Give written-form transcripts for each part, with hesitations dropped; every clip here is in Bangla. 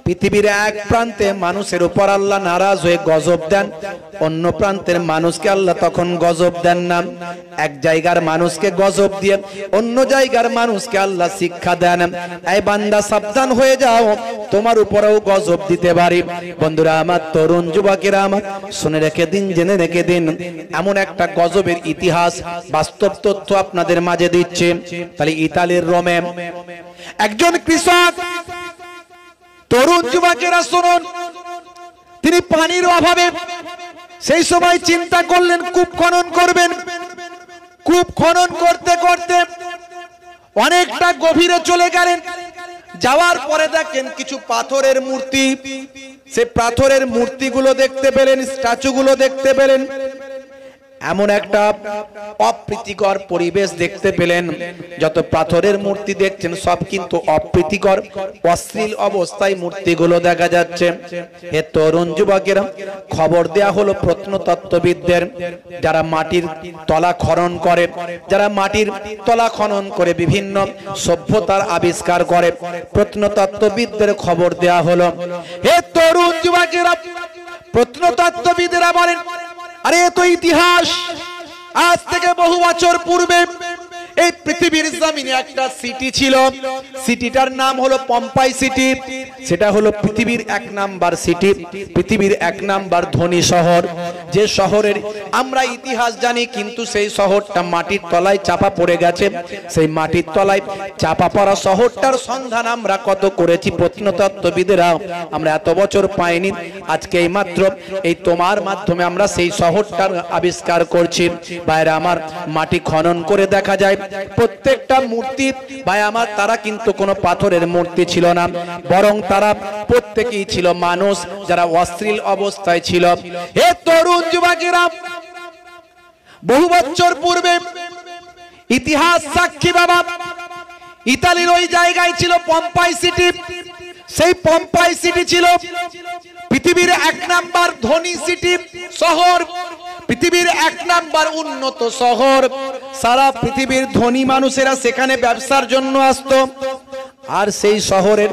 পৃথিবীর এক প্রান্তে মানুষের উপর আল্লাহ নারাজ হয়ে গজব দেন, অন্য প্রান্তের মানুষকে আল্লাহ তখন গজব দেন না। এক জায়গার মানুষকে গজব দিয়ে অন্য জায়গার মানুষকে আল্লাহ শিক্ষা দেন, এই বান্দা সাবধান হয়ে যাও, তোমার উপরেও গজব দিতে পারি। বন্ধুরা আমার, তরুণ যুবকেরা আমার, শুনে রেখে দিন, জেনে রেখে দিন, এমন একটা গজবের ইতিহাস বাস্তব তথ্য আপনাদের মাঝে দিচ্ছে। তাহলে ইতালির রোমে একজন কৃষক, তরুণ যুবকেরা শুনুন, তিনি পানির অভাবে সেই সময় চিন্তা করলেন কূপ খনন করবেন। কূপ খনন করতে করতে অনেকটা গভীরে চলে গেলেন। যাওয়ার পরে দেখেন কিছু পাথরের মূর্তি, সে পাথরের মূর্তিগুলো দেখতে পেলেন, স্ট্যাচুগুলো দেখতে পেলেন। এমন একটা অপ্রীতিকর পরিবেশ দেখতে পেলেন। যত পাথরের মূর্তি দেখছেন সব কিন্তু অপ্রীতিকর, অশ্লীল অবস্থায় মূর্তিগুলো দেখা যাচ্ছে। হে তরুণ যুবকেরা, খবর দেয়া হলো প্রত্নতত্ত্ববিদদের, যারা মাটির তলা খনন করে, যারা মাটির তলা খনন করে বিভিন্ন সভ্যতার আবিষ্কার করে, প্রত্নতত্ত্ববিদদের খবর দেয়া হলো। হে তরুণ যুবকেরা, প্রত্নতত্ত্ববিদেরা বলেন, আরে এ তো ইতিহাস। আজ থেকে বহু বছর পূর্বে এই পৃথিবীর জমিনে একটা সিটি ছিল, সিটিটার নাম হলো পম্পাই সিটি। সেটা হলো পৃথিবীর 1 নাম্বার সিটি, পৃথিবীর 1 নাম্বার ধনী শহর। যে শহরের আমরা ইতিহাস জানি, কিন্তু সেই শহরটা মাটির তলায় চাপা পড়ে গেছে। সেই মাটির তলায় চাপা পড়া শহরটার সন্ধান আমরা কত করেছি প্রত্নতত্ত্ববিদেরা, আমরা এত বছর পাইনি। আজকে এই মাত্র এই তোমার মাধ্যমে আমরা সেই শহরটার আবিষ্কার করছি। বাইরে আমার মাটি খনন করে দেখা যায় প্রত্যেকটা মূর্তি, ভাই আমার, তারা কিন্তু কোনো পাথরের মূর্তি ছিল না, বরং তারা প্রত্যেকেই ছিল মানুষ, যারা অশ্লীল অবস্থায় ছিল। হে তরুণ যুবকেরা, বহু বছর পূর্বে ইতিহাস সাক্ষী বাবা, ইতালির ওই জায়গায় ছিল পম্পাই সিটি। সেই পম্পাই সিটি ছিল পৃথিবীর 1 নাম্বার ধনী সিটি শহর, পৃথিবীর 1 নাম্বার উন্নত শহর। সারা পৃথিবীর ধনী মানুষেরা সেখানে ব্যবসার জন্য আসতো। আর সেই শহরের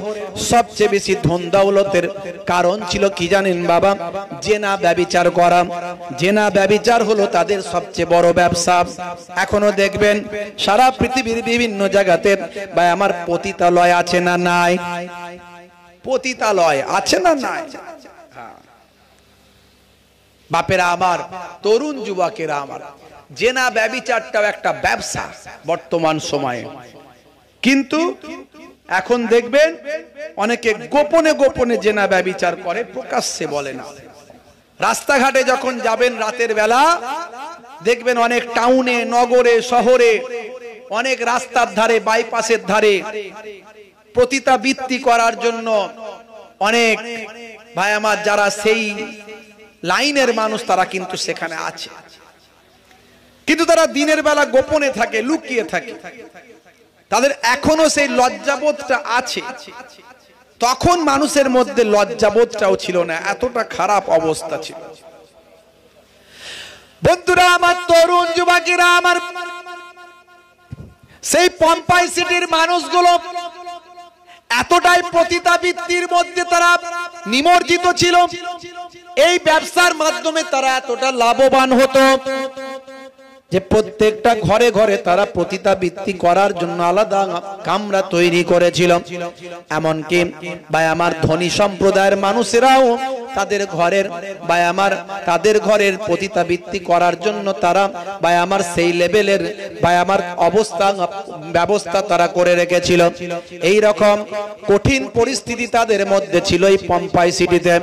সবচেয়ে বেশি ধন দৌলতের কারণ ছিল কি জানেন বাবা? জেনা ব্যভিচার করা। জেনা ব্যভিচার হলো তাদের সবচেয়ে বড় ব্যবসা। এখনো দেখবেন সারা পৃথিবীর বিভিন্ন জায়গাতে ভাই আমার পতিতালয় আছে না নাই? পতিতালয় আছে না নাই? বাপেরা আমার, তরুণ যুবকেরা আমার, জেনা ব্যভিচারটাও একটা ব্যবসা বর্তমান সময়ে। কিন্তু এখন দেখবেন অনেকে গোপনে গোপনে জেনা ব্যভিচার করে, প্রকাশ্যে বলে না। রাস্তাঘাটে যখন যাবেন রাতের বেলা দেখবেন অনেক টাউনে, নগরে, শহরে, অনেক রাস্তার ধারে, বাইপাসের ধারে পতিতাবৃত্তি করার জন্য অনেক ভাই আমার যারা সেই লাইনের মানুষ তারা কিন্তু সেখানে আছে। কিন্তু তারা দিনের বেলা গোপনে থাকে, লুকিয়ে থাকে। তাদের এখনো সেই লজ্জাবোধটা আছে। তখন মানুষের মধ্যে লজ্জাবোধটাও ছিল না, এতটা খারাপ অবস্থা ছিল। বন্ধুরা আমার, তরুণ যুবকেরা আমার, সেই পম্পাই সিটির মানুষগুলো এতটাই পতিতাবৃত্তির মধ্যে তারা নিমজ্জিত ছিল, এই ব্যবসার মাধ্যমে তারা এতটা লাভবান হতো যে প্রত্যেকটা ঘরে ঘরে তারা পতিতাবৃত্তি করার জন্য আলাদা কামরা তৈরি করেছিল। এমনকি ভাই আমার ধনী সম্প্রদায়ের মানুষেরাও তাদের ঘরের ভাই আমার তাদের ঘরের পতিতাবৃত্তি করার জন্য তারা ভাই আমার সেই লেভেলের ভাই আমার ব্যবস্থা তারা করে রেখেছিল। এই রকম কঠিন পরিস্থিতি তাদের মধ্যে ছিল এই পম্পাই সিটিতে।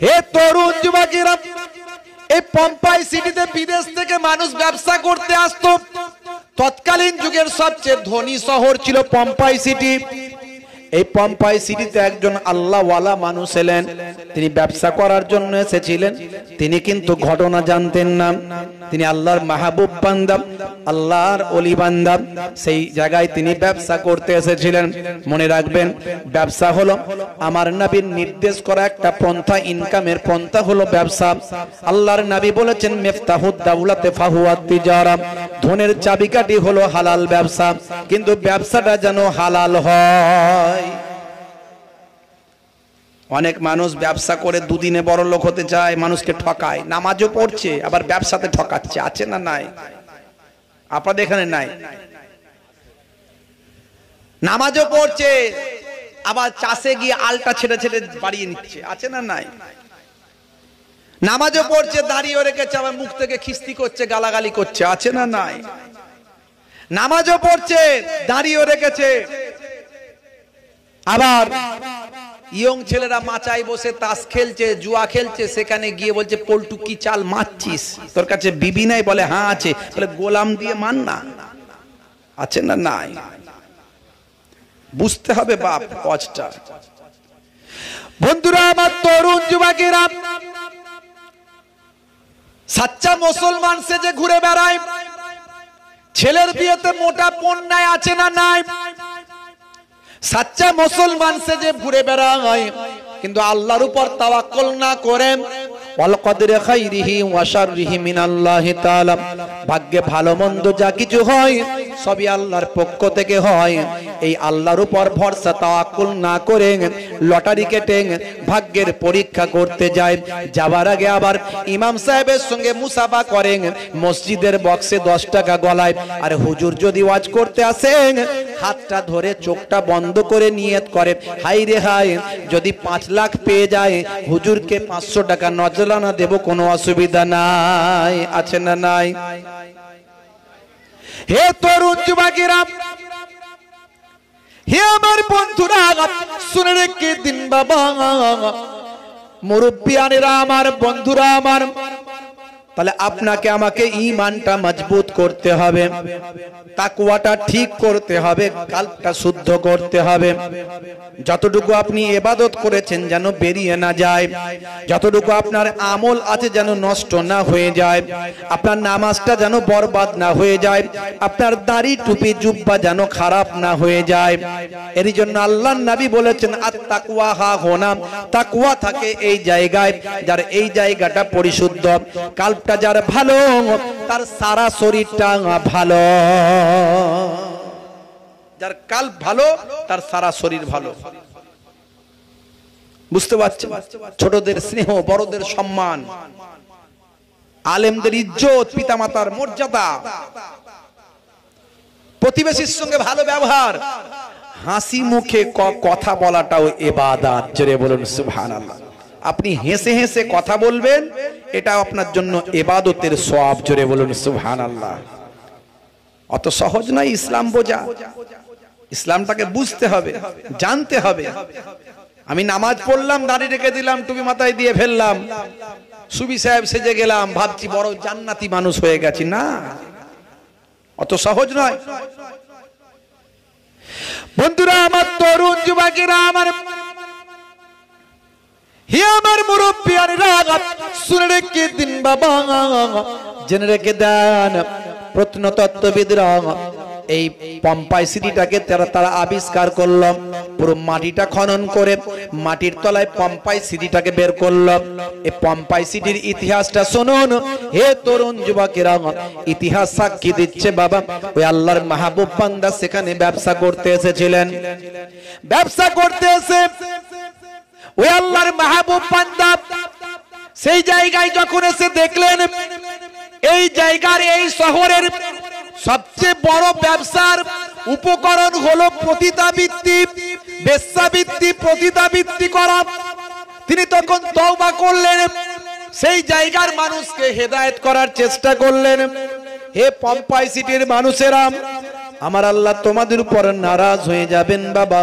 হে তরুণ যুবকেরা, এই পম্পাই সিটিতে বিদেশ থেকে মানুষ ব্যবসা করতে আসতো। তৎকালীন যুগের সবচেয়ে ধনী শহর ছিল পম্পাই সিটি। এই পম্পাই সিটিতে একজন আল্লাহওয়ালা মানুষ এলেন, তিনি ব্যবসা করার জন্য এসেছিলেন। তিনি কিন্তু ঘটনা জানতেন না, তিনি আল্লাহর মাহবুব বান্দা, আল্লাহর ওলি বান্দা। সেই জায়গায় তিনি ব্যবসা করতে এসেছিলেন। মনে রাখবেন, ব্যবসা হলো আমার নবীর নির্দেশ করা একটা পন্থা, ইনকামের পন্থা হলো ব্যবসা। আল্লাহর নবী বলেছেন, মিফতাহুদ দাওলাতে ফাহুয়াত তিজারা, ধনের চাবিকাঠি হলো হালাল ব্যবসা, কিন্তু ব্যবসাটা যেন হালাল হয়। অনেক মানুষ ব্যবসা করে দুদিনে বড় লোক হতে চায়, মানুষকে ঠকায়, নামাজও পড়ছে আবার ব্যবসাতে ঠকাচ্ছে, আছে না নাই? আপনাদের এখানে নাই? নামাজও পড়ছে আবার চাষে গিয়ে আলটা ছেড়ে ছেড়ে বাড়িয়ে নিচ্ছে, আছে না নাই? নামাজও পড়ছে, দাঁড়িয়ে রেখেছে, আবার মুখ থেকে খিস্তি করছে, গালাগালি করছে, আছে না নাই? নামাজও পড়ছে, দাঁড়িয়ে রেখেছে, আবার ইয়ং ছেলেরা মাচায় বসে তাস খেলছে, জুয়া খেলছে, সেখানে গিয়ে বলছে পল্টু কি চাল মারছিস, তোর কাছে বিবি নাই? বলে হ্যাঁ আছে। বলে গোলাম দিয়ে মান না, আছে না নাই? বুঝতে হবে বাপ কষ্টটা। বন্ধুরা আমার, তরুণ যুবকেরা, সাচ্চা মুসলমান সেজে ঘুরে বেড়ায়, ছেলের বিয়েতে মোটা পণ নাই, আছে না নাই? সাচ্চা মুসলমান সেজে ঘুরে বেড়ায়, কিন্তু আল্লাহর উপর তাওয়াক্কুল না করে, ওয়াল কদরে খাইরিহি ওয়া শাররিহি মিনাল্লাহি তাআলা, ভাগ্যে ভালো মন্দ যা কিছু হয় সবই আল্লাহর পক্ষ থেকে হয়। এই আল্লাহর উপর ভরসা তাওয়াক্কুল না করে লটারি কেটে ভাগ্যের পরীক্ষা করতে যায়, যাবার আগে আবার ইমাম সাহেবের সঙ্গে মুসাফা করে, মসজিদের বক্সে 10 টাকা গলায়, আর হুজুর যদি ওয়াজ করতে আসেন হাতটা ধরে চোখটা বন্ধ করে নিয়ত করে, হাই রে হাই, যদি 5 লাখ পেয়ে যায় হুজুরকে 500 টাকা নজরানা দেব, কোনো অসুবিধা নাই, আছে না নাই? হে তরুণ যুবকেরা, হে আমার বন্ধুরা, শুনে রেখে দিন বাবা, মুরব্বিয়ানেরা আমার, বন্ধুরা আমার, তাহলে আপনাকে আমাকে ঈমানটা মজবুত করতে হবে, তাকওয়াটা ঠিক করতে হবে, কালবটা শুদ্ধ করতে হবে। যতটুকু আপনি ইবাদত করেছেন যেন বেরিয়ে না যায়, যতটুকু আপনার আমল আছে যেন নষ্ট না হয়ে যায়, আপনার নামাজটা যেন বরবাদ না হয়ে যায়, আপনার দাড়ি টুপি জুব্বা যেন খারাপ না হয়ে যায়। এর জন্য আল্লাহর নবী বলেছেন, আত-তাকওয়া হা হোনা, তাকওয়া থাকে এই জায়গায়, যার এই জায়গাটা পরিশুদ্ধ, কাল যার ভালো তার সারা শরীরটা ভালো, যার কাল্ব ভালো তার সারা শরীর ভালো। বুঝতে পারছেন? ছোটদের স্নেহ, বড়দের সম্মান, আলেমদের ইজ্জত, পিতামাতার মর্যাদা, প্রতিবেশীর সঙ্গে ভালো ব্যবহার, হাসি মুখে কথা বলাটাও ইবাদত। জোরে বলুন সুবহানাল্লাহ। আপনি হেসে হেসে কথা বলবেন, এটা আপনার জন্য ইবাদতের সওয়াব। জোরে বলুন সুবহানাল্লাহ। অত সহজ নয় ইসলাম বোঝা, ইসলামটাকে বুঝতে হবে, জানতে হবে। আমি নামাজ পড়লাম, দাড়ি রেখে দিলাম, টুপি মাথায় দিয়ে ফেললাম, সুবি সাহেব সেজে গেলাম, ভাবছি বড় জান্নাতি মানুষ হয়ে গেছি, না, অত সহজ নয়। বন্ধুরা আমার, তরুণ যুবকেরা আমার, হে আমার মুরব্বিয়ানেরা, শুনে রেখে দিন বাবা, জেনে রেখে দেন, প্রত্নতত্ত্ববিদরা এই পম্পাই সিটিটাকে তারা আবিষ্কার করলো, পুরো মাটিটা খনন করে মাটির তলায় পম্পাই সিটিটাকে বের করলো। এই পম্পাই সিটির ইতিহাসটা শুনুন হে তরুণ যুবকেরা, ইতিহাস সাক্ষী দিচ্ছে বাবা, ওই আল্লাহর মাহবুব বান্দা সেখানে ব্যবসা করতে এসেছিলেন। ব্যবসা করতে এসে ওই আল্লাহর মাহবুব বান্দা সেই জায়গায় যখন এসে দেখলেন, এই জায়গার, এই শহরের সবচেয়ে বড় ব্যবসার উপকরণ হলো পতিতাবৃত্তি, বেশ্যাবৃত্তি, পতিতাবৃত্তি করা। তিনি তখন তওবা করলেন, সেই জায়গার মানুষকে হেদায়েত করার চেষ্টা করলেন। হে পম্পাই সিটির মানুষেরা, আমার আল্লাহ তোমাদের উপর নারাজ হয়ে যাবেন বাবা,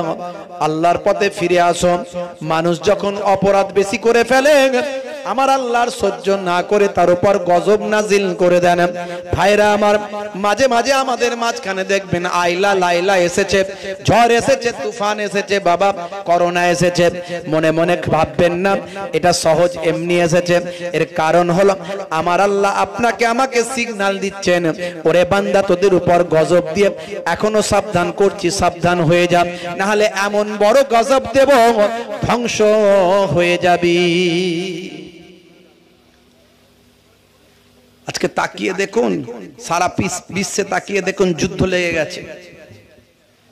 আল্লাহর পথে ফিরে আসো। মানুষ যখন অপরাধ বেশি করে ফেলে, আমার আল্লাহর সহ্য না করে তার উপর গজব নাজিল করে দেন। ভাইরা আমার, মাঝে মাঝে আমাদের মাঝখানে দেখবেন আইলা লাইলা এসেছে, ঝড় এসেছে, তুফান এসেছে বাবা, করোনা এসেছে। মনে মনে ভাববেন না এটা সহজ এমনি এসেছে, এর কারণ হলো আমার আল্লাহ আপনাকে আমাকে সিগন্যাল দিচ্ছেন, ওরে বান্দা তোদের উপর গজব দিয়ে এখনো সাবধান করছি, সাবধান হয়ে যা, না হলে এমন বড় গজব দেব ধ্বংস হয়ে যাবি। আজকে তাকিয়ে দেখুন, সারা বিশ্বে তাকিয়ে দেখুন, যুদ্ধ লেগে গেছে,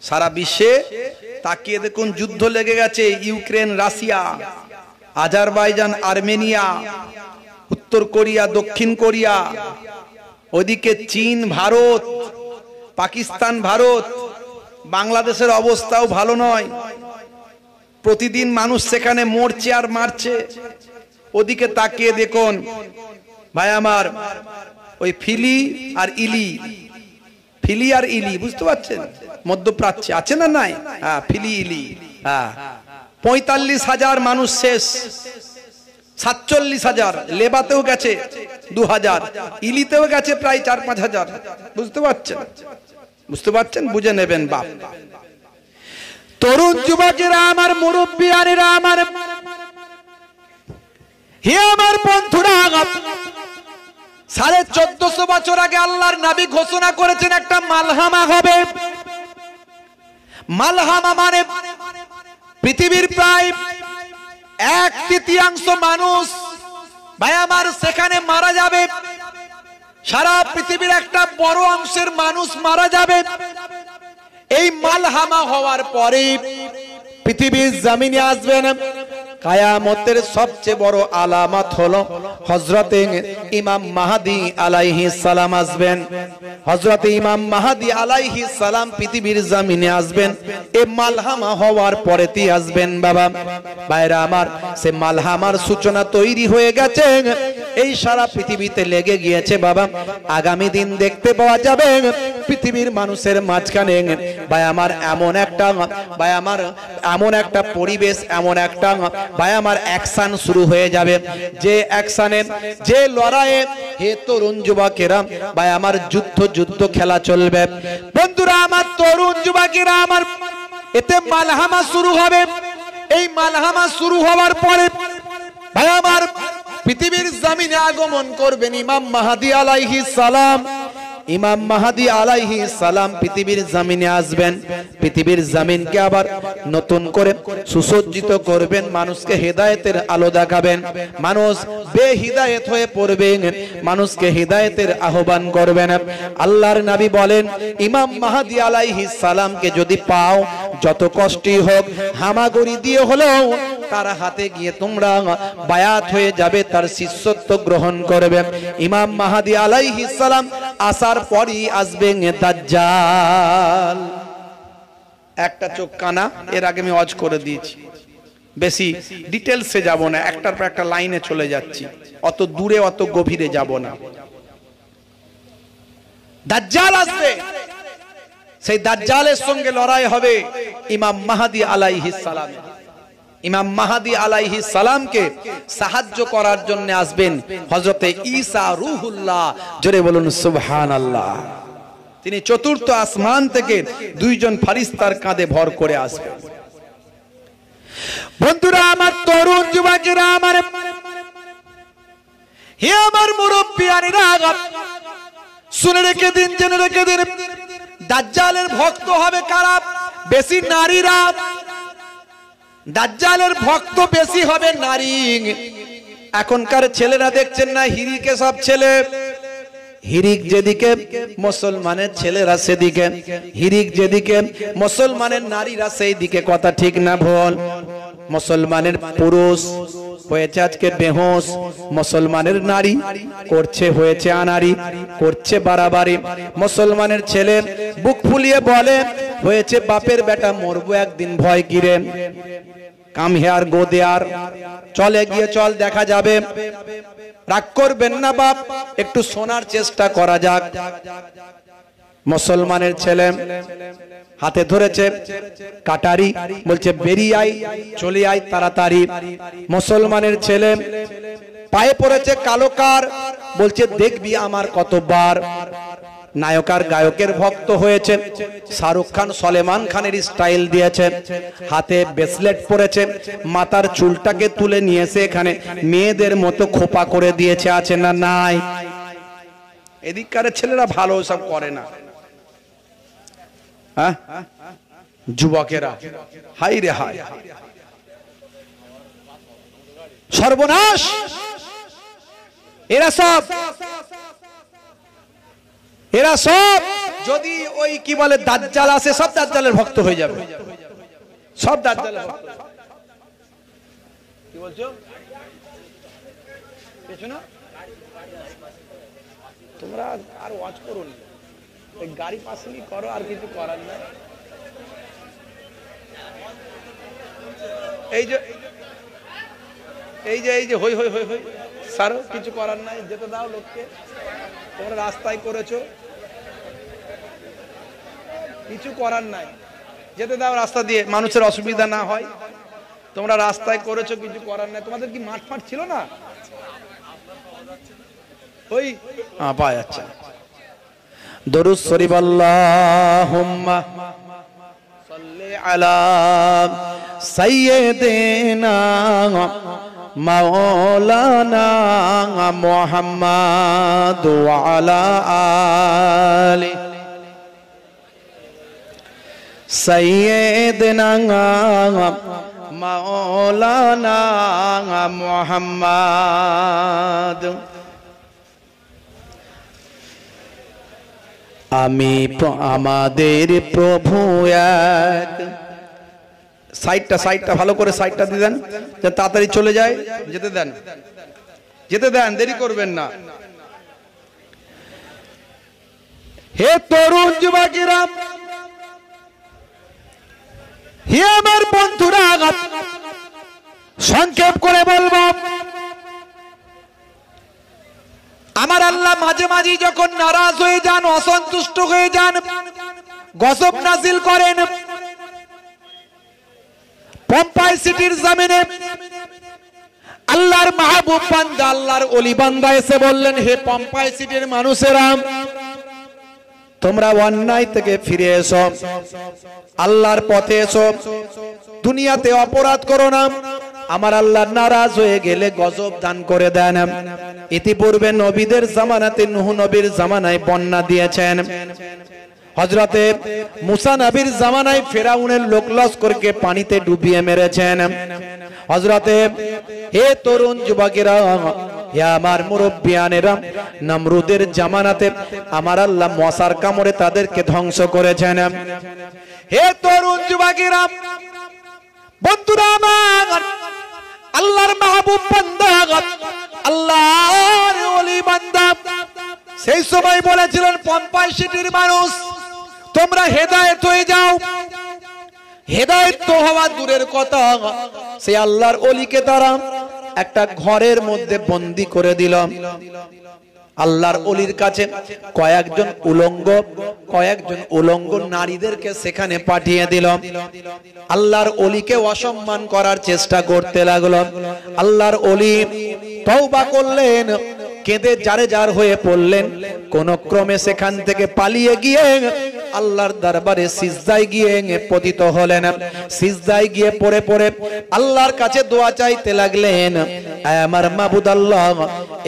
সারা বিশ্বে তাকিয়ে দেখুন যুদ্ধ লেগে গেছে, ইউক্রেন রাশিয়া, আজারবাইজান আর্মেনিয়া, উত্তর কোরিয়া দক্ষিণ কোরিয়া, ওদিকে চীন ভারত, পাকিস্তান ভারত। বাংলাদেশের অবস্থাও ভালো নয়, প্রতিদিন মানুষ সেখানে মরছে আর মারছে। ওদিকে তাকিয়ে দেখুন ভাই আমার, ওই ফিলি আর ইলি, ফিলি আর ইলি বুঝতে পারছেন, মধ্যপ্রাচ্যে আছে না নাই? হ্যাঁ, ফিলি ইলি। হ্যাঁ, 45,000 মানুষ শেষ, 47,000। লেবাতেও গেছে 2,000, ইলিতেও গেছে প্রায় 4-5 হাজার। বুঝতে পারছেন? বুঝতে পারছেন? বুঝে নেবেন বাপ। তরুণ যুবকেরা আমার, মুরব্বিয়ানেরা আমার, হে আমার বন্ধুরা, 1450 বছর আগে আল্লাহর নবী ঘোষণা করেছেন একটা মালহামা হবে। মালহামা মানে পৃথিবীর প্রায় 1/3 মানুষ ভাই আমার সেখানে মারা যাবে। সারা পৃথিবীর একটা বড় অংশের মানুষ মারা যাবে। এই মালহামা হওয়ার পরে পৃথিবীর জমিনে আসবেন কায়ামতের সবচেয়ে বড় আলামত হলো হযরতে ইমাম মাহদী আলাইহিস সালাম আসবেন। হযরতে ইমাম মাহদী আলাইহিস সালাম পৃথিবীর জমিনে আসবেন। এই মালহামা হওয়ার পরেই আসবেন বাবা ভাইরা আমার। সে মালহামার সূচনা তৈরি হয়ে গেছে, এই সারা পৃথিবীতে লেগে গিয়েছে বাবা। আগামী দিন দেখতে পাওয়া যাবে পৃথিবীর মানুষের মাঝখানে ভাই আমার এমন একটা পরিবেশ, এমন একটা ভাই আমার অ্যাকশন শুরু হয়ে যাবে, যে অ্যাকশনে, যে লড়াইয়ে হে তরুণ যুবকেরা ভাই আমার যুদ্ধ খেলা চলবে। বন্ধুরা আমার, তরুণ যুবকেরা আমার, এতে মালহামা শুরু হবে। এই মালহামা শুরু হওয়ার পরে ভাই আমার পৃথিবীর জমিনে আগমন করবেন ইমাম মাহদী আলাইহিস সালাম। ইমাম মাহদী আলাইহিস সালাম পৃথিবীর জমিনে আসবেন। পৃথিবীর জমিনকে আবার নতুন করে সুসজ্জিত করবেন, মানুষকে হেদায়েতের আলো দেখাবেন। মানুষ বেহিদায়েত হয়ে পড়বে, মানুষকে হেদায়েতের আহ্বান করবেন। আল্লাহর নবী বলেন, ইমাম মাহদী আলাইহিস সালামকে যদি পাও, যত কষ্টই হোক হামাগুড়ি দিয়ে হলেও তার হাতে গিয়ে তোমরা বায়াত হয়ে যাবে, তার শিষ্যত্ব গ্রহণ করবে। ইমাম মাহদী আলাইহিস সালাম আসার পরই আসবে দাজ্জাল। একটা চোখ কানা, এর আগে আমি ওয়াজ করে দিয়েছি, বেশি ডিটেইলসে যাব না, একটার পর একটা লাইনে চলে যাচ্ছি, অত দূরে অত গভীরে যাব না। দাজ্জাল আসবে, সেই দাজ্জালের সঙ্গে লড়াই হবে ইমাম মাহদী আলাইহিস সালাম। ইমাম মাহদী আলাইহিস সালামকে সাহায্য করার জন্য আসবেন হযরতে ঈসা রূহুল্লাহ। জোরে বলুন সুবহানাল্লাহ। তিনি চতুর্থ আসমান থেকে 2 জন ফেরেশতার কাঁধে ভর করে আসবেন। বন্ধুরা আমার, তরুণ যুবকেরা আমার, হে আমার মুরব্বিয়ানেরা, শুনে রেখে দিন, জেনে রেখে দিন, দাজ্জালের ভক্ত হবে কারা? বেশি নারীরা। দাজ্জালের ভক্ত বেশি হবে নারী। এখনকার ছেলেরা দেখছেন না, হিরিকে সব ছেলে, হিরিক যেদিকে মুসলমানের ছেলেরা সেদিকে, হিরিক যেদিকে মুসলমানের নারীরা সেই দিকে। কথা ঠিক না ভুল? মুসলমানের পুরুষ হয়েছে আজকে বেহুশ, মুসলমানের নারী হয়েছে আনারি, করছে বাড়াবাড়ি। মুসলমানের ছেলে বুক ফুলিয়ে বলে হয়েছে বাপের বেটা, মরবো একদিন, ভয় কিরে, কাম হেয়ার গো দেয়ার, চলে গিয়ে চল দেখা যাবে। রাগ করবেন না বাপ, একটু শোনার চেষ্টা করা যাক। মুসলমানের ছেলে হাতে ধরেছে কাটারি, বলছে বেরিয়ে আয়, চলে আয় তাড়াতাড়ি। মুসলমানের ছেলে পায়ে পড়েছে কালোকার, বলছে দেখবি আমার কতবার। নায়কার গায়কের ভক্ত হয়েছে, শাহরুখ খান সলেমান খানের স্টাইল দিয়েছে, হাতে ব্রেসলেট পরেছে, মাথার চুলটাকে তুলে নিয়েছে এখানে মেয়েদের মতো খোপা করে দিয়েছে। আছে না নাই? এদিককার ছেলেরা ভালো সব করে না। হ্যাঁ, যুবকেরা হাই রে হাই, সর্বনাশ। এরা সব যদি ওই কি বলে দাজ্জাল আসে, সব দাজ্জালের ভক্ত হয়ে যাবে। সব দাজ্জালের ভক্ত। কি বলছো? কিছু না, তোমরা আর ওয়াচ করুন, গাড়ি পাসলি করো, আর কিছু করার নাই। এই যে এই যে এই যে হই হই হই হই সারো, কিছু করার নাই, যেতে দাও লোককে। তোমরা রাস্তায় করেছো, কিছু করার নাই, যেতে দাও রাস্তা দিয়ে, মানুষের অসুবিধা না হয়। তোমরা রাস্তায় করেছো, কিছু করার নাই। তোমাদের কি মাঠ ফাট ছিল না? ওই পাওয়া যাচ্ছে। দরুদ শরীফ আল্লাহুম্মা সাল্লি আলা সাইয়্যিদিনা মাওলানা মুহাম্মাদ ওয়া আলা আলি সাইয়্যিদিনা মাওলানা মুহাম্মাদ। আমি আমাদের প্রভু এক। সাইডটা ভালো করে সাইডটা দিয়ে দেন, তাড়াতাড়ি চলে যায়, যেতে দেন, যেতে দেন, দেরি করবেন না। হে তরুণ যুবকেরা, হে আমার বন্ধুরা, সংক্ষেপ করে বলবো, আমার আল্লাহ মাঝে মাঝে যখন নারাজ হয়ে যান, অসন্তুষ্ট হয়ে যান, গজব নাজিল করেন। পম্পাই সিটির জমিনে আল্লাহর মাহবুব বান্দা, আল্লাহর ওলি বান্দা এসে বললেন, হে পম্পাই সিটির মানুষেরা, তোমরা অন্যায় থেকে ফিরে এসো, আল্লাহর পথে এসো, দুনিয়াতে অপরাধ করো না। আমার আল্লাহ নারাজ হয়ে গেলে গজব দান করে দেন। ইতিপূর্বে নবীদের জামানাতে, নূহ নবীর জামানায় বন্যা দিয়েছেন। হযরতে মুসা নবীর জামানায় ফেরাউনের লোক লস্করকে পানিতে ডুবিয়ে মেরেছেন। হযরতে হে তরুণ যুবকেরা, হে আমার মুরব্বিয়ানেরা, নমরুদের জামানাতে আমার আল্লাহ মশার কামড়ে তাদেরকে ধ্বংস করেছেন। হে তরুণ যুবকেরা, বন্ধুরা আমার, আল্লাহর মাহবুব বান্দা, আল্লাহর ওলি বান্দা সেই সময় বলেছিলেন, পম্পাই সিটির মানুষ, তোমরা হেদায়েত হয়ে যাও। হেদায়েত তো হওয়া দূরের কথা, সেই আল্লাহর ওলিকে তারা একটা ঘরের মধ্যে বন্দী করে দিল। আল্লাহর ওলির কাছে কয়েকজন উলঙ্গ নারীদেরকে সেখানে পাঠিয়ে দিল। আল্লাহর ওলিকে অসম্মান করার চেষ্টা করতে লাগলো। আল্লাহর ওলি তওবা করলেন, কেঁদে জারে জার হয়ে পড়লেন। কোন ক্রমে সেখান থেকে পালিয়ে গিয়ে আল্লাহর দরবারে সিজদায় গিয়ে পতিত হলেন। সিজদায় গিয়ে পড়ে পড়ে আল্লাহর কাছে দোয়া চাইতে লাগলেন, আমার মাবুদ আল্লাহ,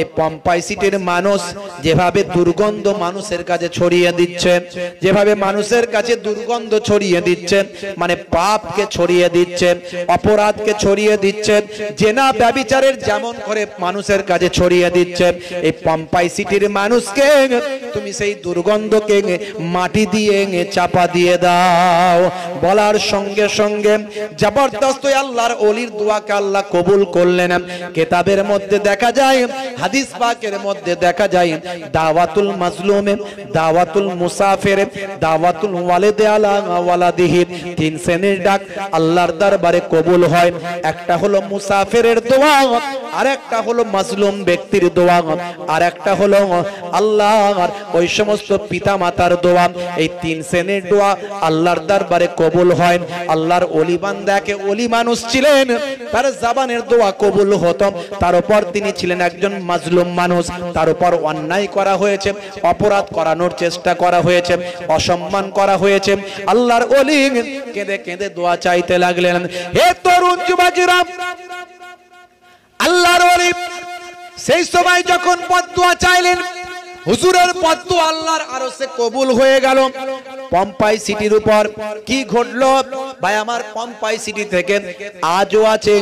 এই পম্পাই সিটির মানুষ যেভাবে দুর্গন্ধ মানুষের কাছে ছড়িয়ে দিচ্ছে, যেভাবে মানুষের কাছে দুর্গন্ধ ছড়িয়ে দিচ্ছে, মানে পাপকে ছড়িয়ে দিচ্ছে, অপরাধকে ছড়িয়ে দিচ্ছে, জেনা ব্যভিচারের যেমন করে মানুষের কাছে ছড়িয়ে দিচ্ছে, এই পম্পাই সিটির মানুষকে তুমি সেই দুর্গন্ধকে মাটি দিয়ে চাপা দিয়ে দাও। বলার সঙ্গে সঙ্গে জবরদস্ত আল্লাহর ওলির দোয়াকে আল্লাহ কবুল করলেন। কিতাবের মধ্যে দেখা যায়, হাদিস পাকের মধ্যে দেখা যায়, দাওয়াতুল মাজলুমে, দাওয়াতুল মুসাফির, দাওয়াতুল ওয়ালিদে আলা ওয়ালাদিহি, তিন শ্রেণীর ডাক আল্লাহর দরবারে কবুল হয়। একটা হলো মুসাফিরের দোয়া, আর একটা হলো মাজলুম ব্যক্তির দোয়া, আর একটা হলো আল্লাহর ওই সমস্ত পিতা মাতার দোয়া। এই তিন শ্রেণীর দোয়া আল্লাহর দরবারে কবুল হয়। আল্লাহর ওলি বান্দাকে ওলি মানুষ ছিলেন, তার জবানের দোয়া কবুল হতো। তার উপর তিনি ছিলেন একজন মাজলুম মানুষ, তার উপর অন্যায় করা হয়েছে, অপরাধ করানোর চেষ্টা করা হয়েছে, অসম্মান করা হয়েছে। আল্লাহর ওলি কেঁদে কেঁদে দোয়া চাইতে লাগলেন। হে তরুণ যুবকেরা, আল্লাহর ওলি সেই সময় যখন বদদুয়া চাইলেন, হুজুরের পদ তো আল্লাহর আরশে কবুল হয়ে গেল। পম্পাই সিটির উপর কি ঘটলো ভাই আমার? পম্পাই সিটি থেকে আজও আছে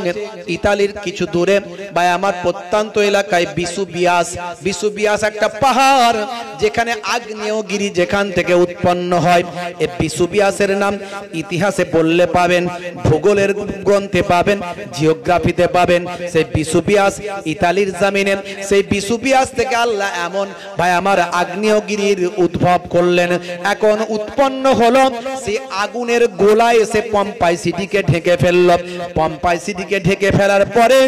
ইতালির কিছু দূরে ভাই আমার প্রত্যন্ত এলাকায় বিসুবিয়াস একটা পাহাড়, যেখানে আগ্নেয়গিরি যেখান থেকে উৎপন্ন হয়। এই বিসুবিয়াসের নাম ইতিহাসে পড়লে পাবেন, ভূগোলের গ্রন্থে পাবেন, জিওগ্রাফিতে পাবেন। সেই বিসুবিয়াস ইতালির জমিনে, সেই বিসুবিয়াস থেকে আল্লাহ এমন ভাই আমার আগ্নেয়গিরির উদ্ভব করলেন। এখন উৎপন্ন হলো সেই আগুনের গোলা এসে পম্পাই সিটিকে ঢেকে ফেলল। পম্পাই সিটিকে ঢেকে ফেলার পরে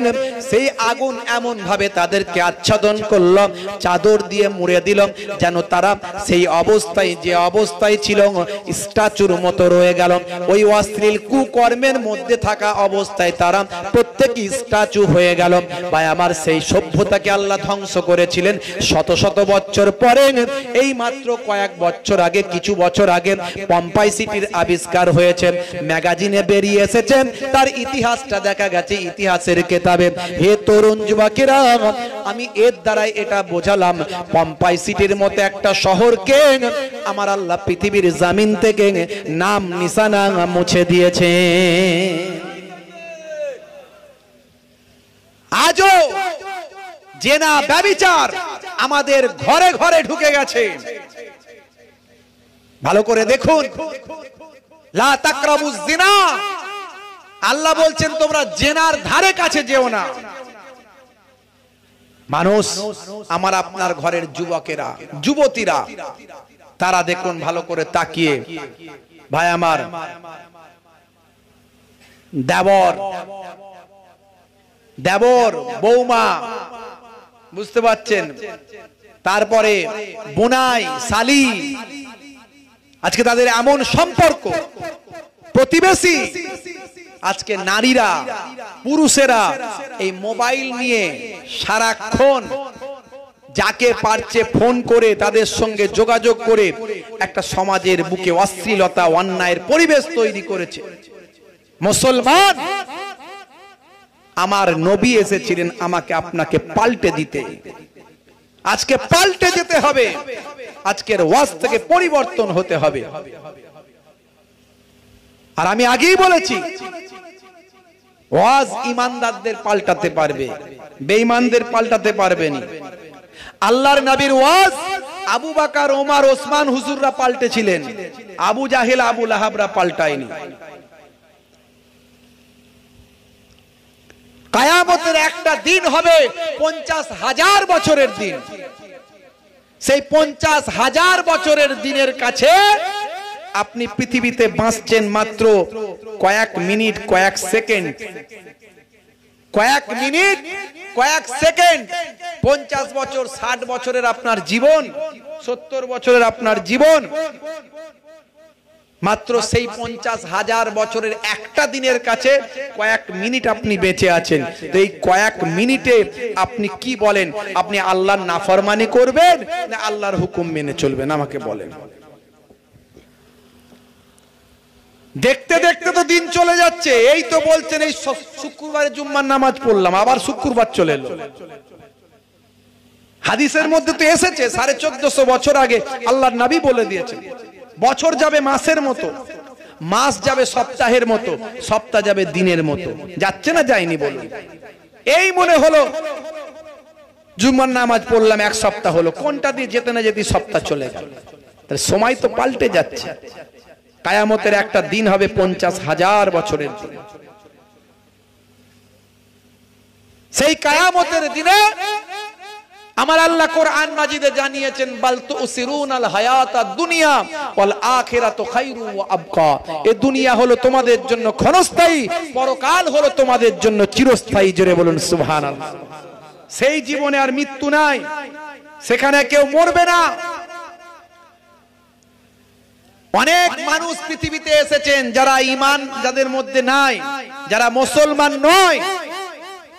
সেই আগুন এমন ভাবে তাদেরকে আচ্ছাদন করলো, চাদর দিয়ে মুড়ে দিল, যেন তারা সেই অবস্থায়, যে অবস্থায় ছিল স্ট্যাচুর মতো রয়ে গেল। ওই অশ্লীল কুকর্মের মধ্যে থাকা অবস্থায় তারা প্রত্যেকই স্ট্যাচু হয়ে গেল। ভাই আমার সেই সভ্যতাকে আল্লাহ ধ্বংস করেছিলেন শত শত বছর পরে। এই মাত্র কয়েক বছর আগে, কিছু বছর আগে পম্পাই সিটির আবিষ্কার হয়েছে, ম্যাগাজিনে বেরিয়ে এসেছে, তার ইতিহাসটা দেখা গেছে ইতিহাসের কিতাবে। হে তরুণ যুবকেরা, আমি এর দ্বারাই এটা বোঝালাম, পম্পাই সিটির মতো একটা শহরকে আমার আল্লাহ পৃথিবীর জমিন থেকে নাম নিশানা মুছে দিয়েছে। আজও জেনা ব্যভিচার আমাদের ঘরে ঘরে ঢুকে গেছে। ভালো করে দেখুন, লা তাকরাবুজ জিনা, আল্লাহ বলছেন তোমরা জেনার ধারে কাছে যেও না। মানুষ, আমার আপনার ঘরের যুবকেরা, যুবতীরা, তারা দেখুন ভালো করে তাকিয়ে, ভাই আমার দেবর বৌমা, বুঝতে পারছেন, তারপরে বোনাই শালি, আজকে তাদের এমন সম্পর্ক, প্রতিবেশী। আজকে নারীরা, পুরুষেরা এই মোবাইল নিয়ে সারাক্ষণ যাকে পারছে ফোন করে তাদের সঙ্গে যোগাযোগ করে একটা সমাজের বুকে অশ্লীলতা, অন্যায়ের পরিবেশ তৈরি করেছে। মুসলমান, আমার নবী এসেছিলেন আমাকে আপনাকে পাল্টে দিতে। আজকে পাল্টে যেতে হবে, আজকের ওয়াজ থেকে পরিবর্তন হতে হবে। আর আমি আগেই বলেছি, ওয়াজ ইমানদারদের পাল্টাতে পারবে, বেঈমানদের পাল্টাতে পারবে না। আল্লাহর নবীর ওয়াজ আবু বকর, ওমর, ওসমান হুজুররা পাল্টেছিলেন, আবু জাহেল, আবু লাহাবরা পাল্টায়নি। কিয়ামতের একটা দিন হবে 50,000 বছরের দিন। সেই 50,000 বছরের দিনের কাছে আপনি পৃথিবীতে বাঁচছেন মাত্র কয়েক মিনিট, কয়েক সেকেন্ড, কয়েক মিনিট, কয়েক সেকেন্ড। 50 বছর, 60 বছরের আপনার জীবন, 70 বছরের আপনার জীবন, মাত্র সেই 50,000 বছরের একটা দিনের কাছে কয়েক মিনিট আপনি বেঁচে আছেন। তো এই কয়েক মিনিটে আপনি কি বলেন? আপনি আল্লাহর নাফরমানি করবেন না আল্লাহর হুকুম মেনে চলবেন? আমাকে বলেন। দেখতে দেখতে তো দিন চলে যাচ্ছে। এই তো বলছেন এই শুক্রবারে জুম্মার নামাজ পড়লাম, আবার শুক্রবার চলে এলো। হাদিসের মধ্যে তো এসেছে 1450 বছর আগে আল্লাহর নবী বলে দিয়েছেন, বছর যাবে মাসের মতো, মাস যাবে সপ্তাহের মতো, সপ্তাহ যাবে দিনের মতো। যাচ্ছে না যায়নি বলুন? এই মনে হলো জুম্মার নামাজ পড়লাম, এক সপ্তাহ হলো, কোনটা দিয়ে যেতে না যেতে সপ্তাহ চলে গেল। তাহলে সময় তো পাল্টে যাচ্ছে। কিয়ামতের একটা দিন হবে 50,000 বছরের দিন। সেই কিয়ামতের দিনে আমার আল্লাহ কোরআন মাজিদে জানিয়েছেন, বাল তুসিরুনাল হায়াতাদ দুনিয়া ওয়াল আখিরাতু খায়রু ওয়া আবকা। এই দুনিয়া হলো তোমাদের জন্য ক্ষণস্থায়ী, পরকাল হলো তোমাদের জন্য চিরস্থায়ী। জোরে বলুন সুবহানাল্লাহ। সেই জীবনে আর মৃত্যু নাই, সেখানে কেউ মরবে না। অনেক মানুষ পৃথিবীতে এসেছেন যারা ঈমান যাদের মধ্যে নাই, যারা মুসলমান নয়,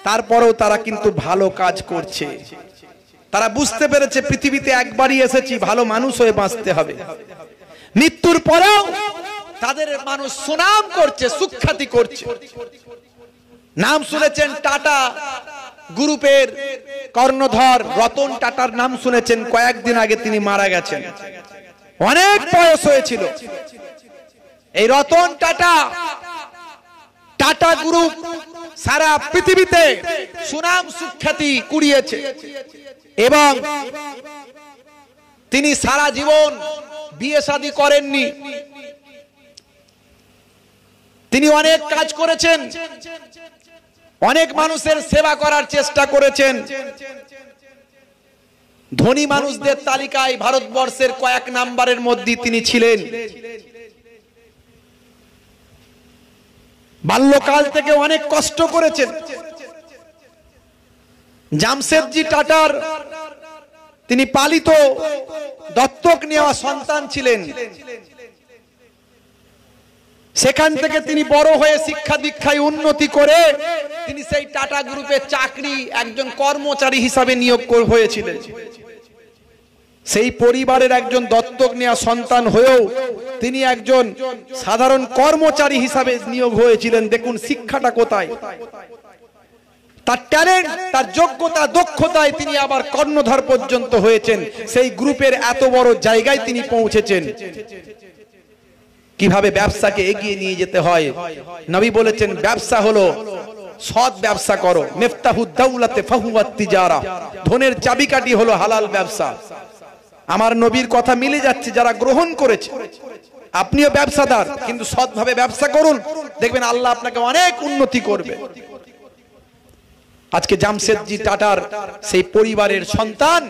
তারপরেও তারা কিন্তু ভালো কাজ করছে। তারা বুঝতে পেরেছে পৃথিবীতে একবারই এসেছি, ভালো মানুষ হয়ে বাঁচতে হবে। মৃত্যুর পরেও তাদের মানুষ সুনাম করছে, সুখ্যাতি করছে। নাম শুনেছেন টাটা, গ্রুপের কর্ণধর রতন টাটার নাম শুনেছেন, কয়েকদিন আগে তিনি মারা গেছেন, অনেক বয়স হয়েছিল। এই রতন টাটা, টাটা গ্রুপ সারা পৃথিবীতে সুনাম সুখ্যাতি কুড়িয়েছে এবং তিনি সারা জীবন বিয়ে শাদী করেননি। তিনি অনেক কাজ করেছেন, অনেক মানুষের সেবা করার চেষ্টা করেছেন। ধনী মানুষদের তালিকায় ভারতবর্ষের কয়েক নাম্বারের মধ্যে তিনি ছিলেন। বাল্যকাল থেকে অনেক কষ্ট করেছেন। জামশেদজি টাটার তিনি পালিত দত্তক নেওয়া সন্তান ছিলেন। সেখান থেকে তিনি বড় হয়ে শিক্ষা দীক্ষায় উন্নতি করে তিনি সেই টাটা গ্রুপের চাকরি একজন কর্মচারী হিসাবে নিয়োগ হয়েছিলেন। সেই পরিবারের একজন দত্তক নেওয়া সন্তান হয়েও তিনি একজন সাধারণ কর্মচারী হিসাবে নিয়োগ হয়েছিলেন। দেখুন শিক্ষাটা কোথায়, তার ট্যালেন্ট, তার যোগ্যতা, দক্ষতায় তিনি আবার কর্ণধার পর্যন্ত হয়েছেন। সেই গ্রুপের এত বড় জায়গায় তিনি পৌঁছেছেন। কিভাবে ব্যবসাকে এগিয়ে নিয়ে যেতে হয়, নবী বলেছেন ব্যবসা হলো সৎ ব্যবসা করো, মিফতাহুদ দাওলাতে ফাহুয়াত তিজারা, ধনের চাবিকাঠি হলো হালাল ব্যবসা। আমার নবীর কথা মিলে যাচ্ছে যারা গ্রহণ করেছে। আপনিও ব্যবসাদার, কিন্তু সৎভাবে ব্যবসা করুন, দেখবেন আল্লাহ আপনাকে অনেক উন্নতি করবে। আজকে জামশেদজি টাটার সেই পরিবারের সন্তান